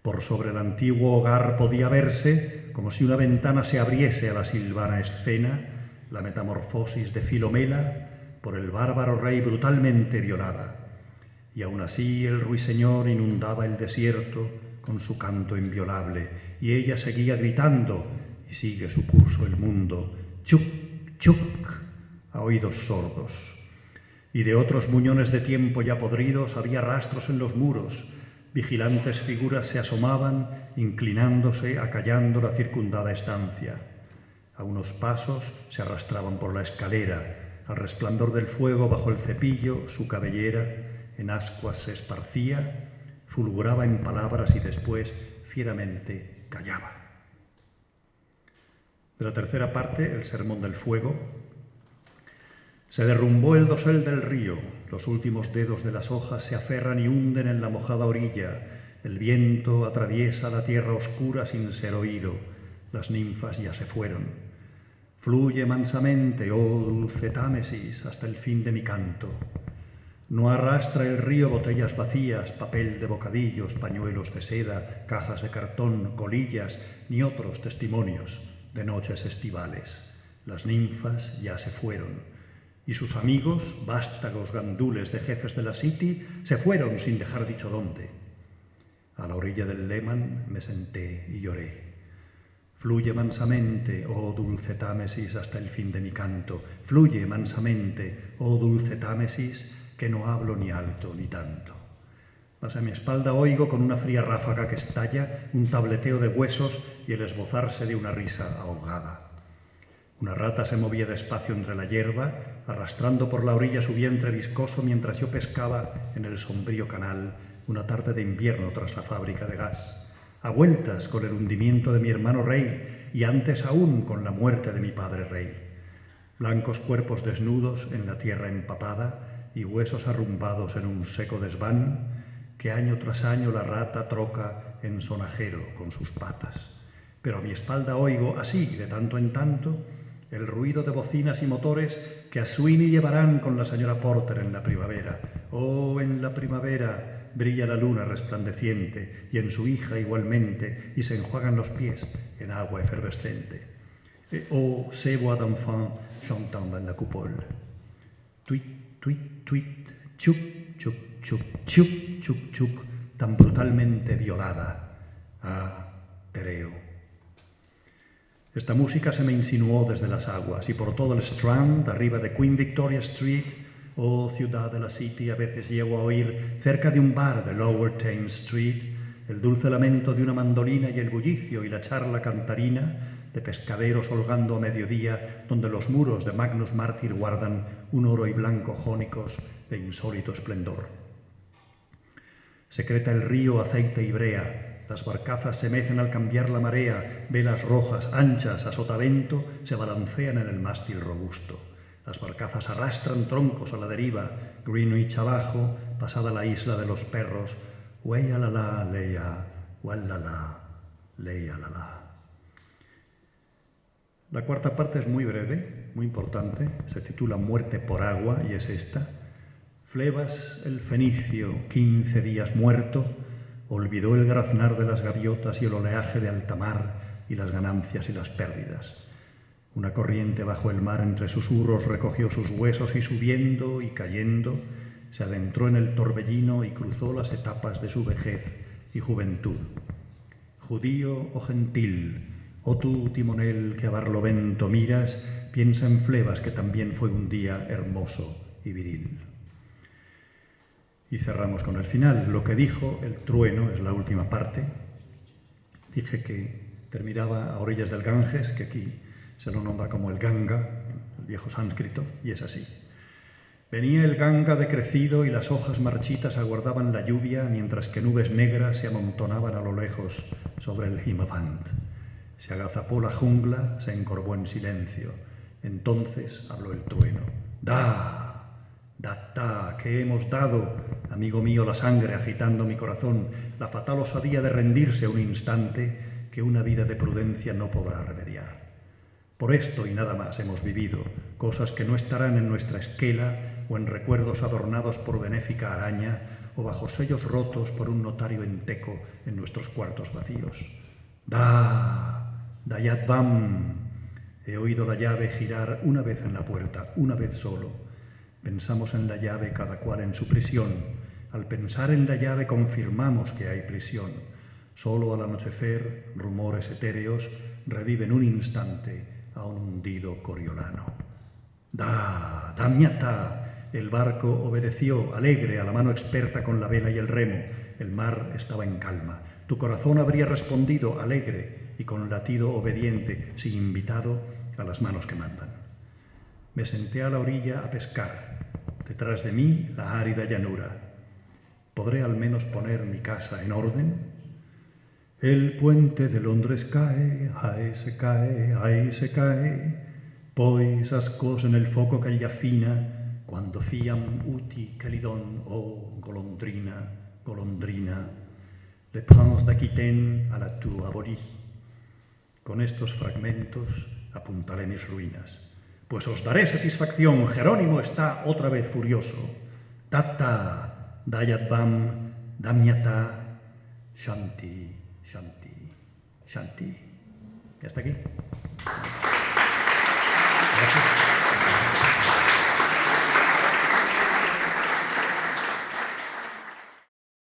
Por sobre el antiguo hogar podía verse, como si una ventana se abriese a la silvana escena, la metamorfosis de Filomela por el bárbaro rey brutalmente violada. Y aún así el ruiseñor inundaba el desierto con su canto inviolable, y ella seguía gritando, y sigue su curso el mundo, chuc, chuc, a oídos sordos. Y de otros muñones de tiempo ya podridos había rastros en los muros, vigilantes figuras se asomaban, inclinándose, acallando la circundada estancia. A unos pasos se arrastraban por la escalera, al resplandor del fuego bajo el cepillo, su cabellera en ascuas se esparcía, fulguraba en palabras y después fieramente callaba. De la tercera parte, el sermón del fuego, se derrumbó el dosel del río, los últimos dedos de las hojas se aferran y hunden en la mojada orilla, el viento atraviesa la tierra oscura sin ser oído, las ninfas ya se fueron. Fluye mansamente, oh dulce Támesis, hasta el fin de mi canto. No arrastra el río botellas vacías, papel de bocadillos, pañuelos de seda, cajas de cartón, colillas, ni otros testimonios de noches estivales. Las ninfas ya se fueron, y sus amigos, vástagos gandules de jefes de la City, se fueron sin dejar dicho dónde. A la orilla del Leman me senté y lloré. Fluye mansamente, oh dulce Támesis, hasta el fin de mi canto. Fluye mansamente, oh dulce Támesis, que no hablo ni alto ni tanto. Mas a mi espalda oigo con una fría ráfaga que estalla un tableteo de huesos y el esbozarse de una risa ahogada. Una rata se movía despacio entre la hierba, arrastrando por la orilla su vientre viscoso mientras yo pescaba en el sombrío canal una tarde de invierno tras la fábrica de gas. A vueltas con el hundimiento de mi hermano rey y antes aún con la muerte de mi padre rey. Blancos cuerpos desnudos en la tierra empapada y huesos arrumbados en un seco desván que año tras año la rata troca en sonajero con sus patas. Pero a mi espalda oigo, así de tanto en tanto, el ruido de bocinas y motores que a Sweeney llevarán con la señora Porter en la primavera. Oh, en la primavera brilla la luna resplandeciente y en su hija igualmente y se enjuagan los pies en agua efervescente. Oh, se voix d'enfant chantant dans la coupole. Tuit, tuit, tuit, chuc, chuc, chuc, chuc, chuc, chuc, tan brutalmente violada. Ah, Tereo. Esta música se me insinuó desde las aguas y por todo el Strand, arriba de Queen Victoria Street, oh ciudad de la City, a veces llego a oír cerca de un bar de Lower Thames Street el dulce lamento de una mandolina y el bullicio y la charla cantarina de pescaderos holgando a mediodía donde los muros de Magnus Mártir guardan un oro y blanco jónicos de insólito esplendor. Secreta el río aceite y brea, las barcazas se mecen al cambiar la marea, velas rojas, anchas, a sotavento, se balancean en el mástil robusto. Las barcazas arrastran troncos a la deriva, Greenwich abajo, pasada la isla de los perros, Weialala, leia, walala, leialala. La cuarta parte es muy breve, muy importante, se titula Muerte por agua y es esta. Flebas el fenicio, 15 días muerto, olvidó el graznar de las gaviotas y el oleaje de alta mar y las ganancias y las pérdidas. Una corriente bajo el mar entre susurros recogió sus huesos y subiendo y cayendo se adentró en el torbellino y cruzó las etapas de su vejez y juventud. Judío o gentil, oh tú timonel que a Barlovento miras, piensa en Flebas que también fue un día hermoso y viril. Y cerramos con el final. Lo que dijo el trueno es la última parte. Dije que terminaba a orillas del Ganges, que aquí se lo nombra como el Ganga, el viejo sánscrito, y es así. Venía el Ganga decrecido y las hojas marchitas aguardaban la lluvia mientras que nubes negras se amontonaban a lo lejos sobre el Himavant. Se agazapó la jungla, se encorvó en silencio. Entonces habló el trueno. ¡Da! ¡Da-ta! ¿Qué hemos dado? Amigo mío, la sangre agitando mi corazón, la fatal osadía de rendirse un instante que una vida de prudencia no podrá remediar. Por esto y nada más hemos vivido, cosas que no estarán en nuestra esquela o en recuerdos adornados por benéfica araña o bajo sellos rotos por un notario enteco en nuestros cuartos vacíos. ¡Da! ¡Dayat vam! He oído la llave girar una vez en la puerta, una vez solo. Pensamos en la llave cada cual en su prisión. Al pensar en la llave confirmamos que hay prisión. Solo al anochecer, rumores etéreos reviven un instante a un hundido coriolano. ¡Da! ¡Damiata! El barco obedeció, alegre, a la mano experta con la vela y el remo. El mar estaba en calma. Tu corazón habría respondido, alegre y con latido obediente, si invitado, a las manos que mandan. Me senté a la orilla a pescar. Detrás de mí, la árida llanura. ¿Podré al menos poner mi casa en orden? El puente de Londres cae, ai se cae, ai se cae. Poi s'ascose nel fuoco che gli affina, quando fiam uti calidon, oh golondrina, golondrina. Le prince d'Aquitaine à la tour abolie. Con estos fragmentos apuntaré mis ruinas. Pues os daré satisfacción, Jerónimo está otra vez furioso. Tata, dayadam, damyata, shanti, shanti, shanti. Y hasta aquí.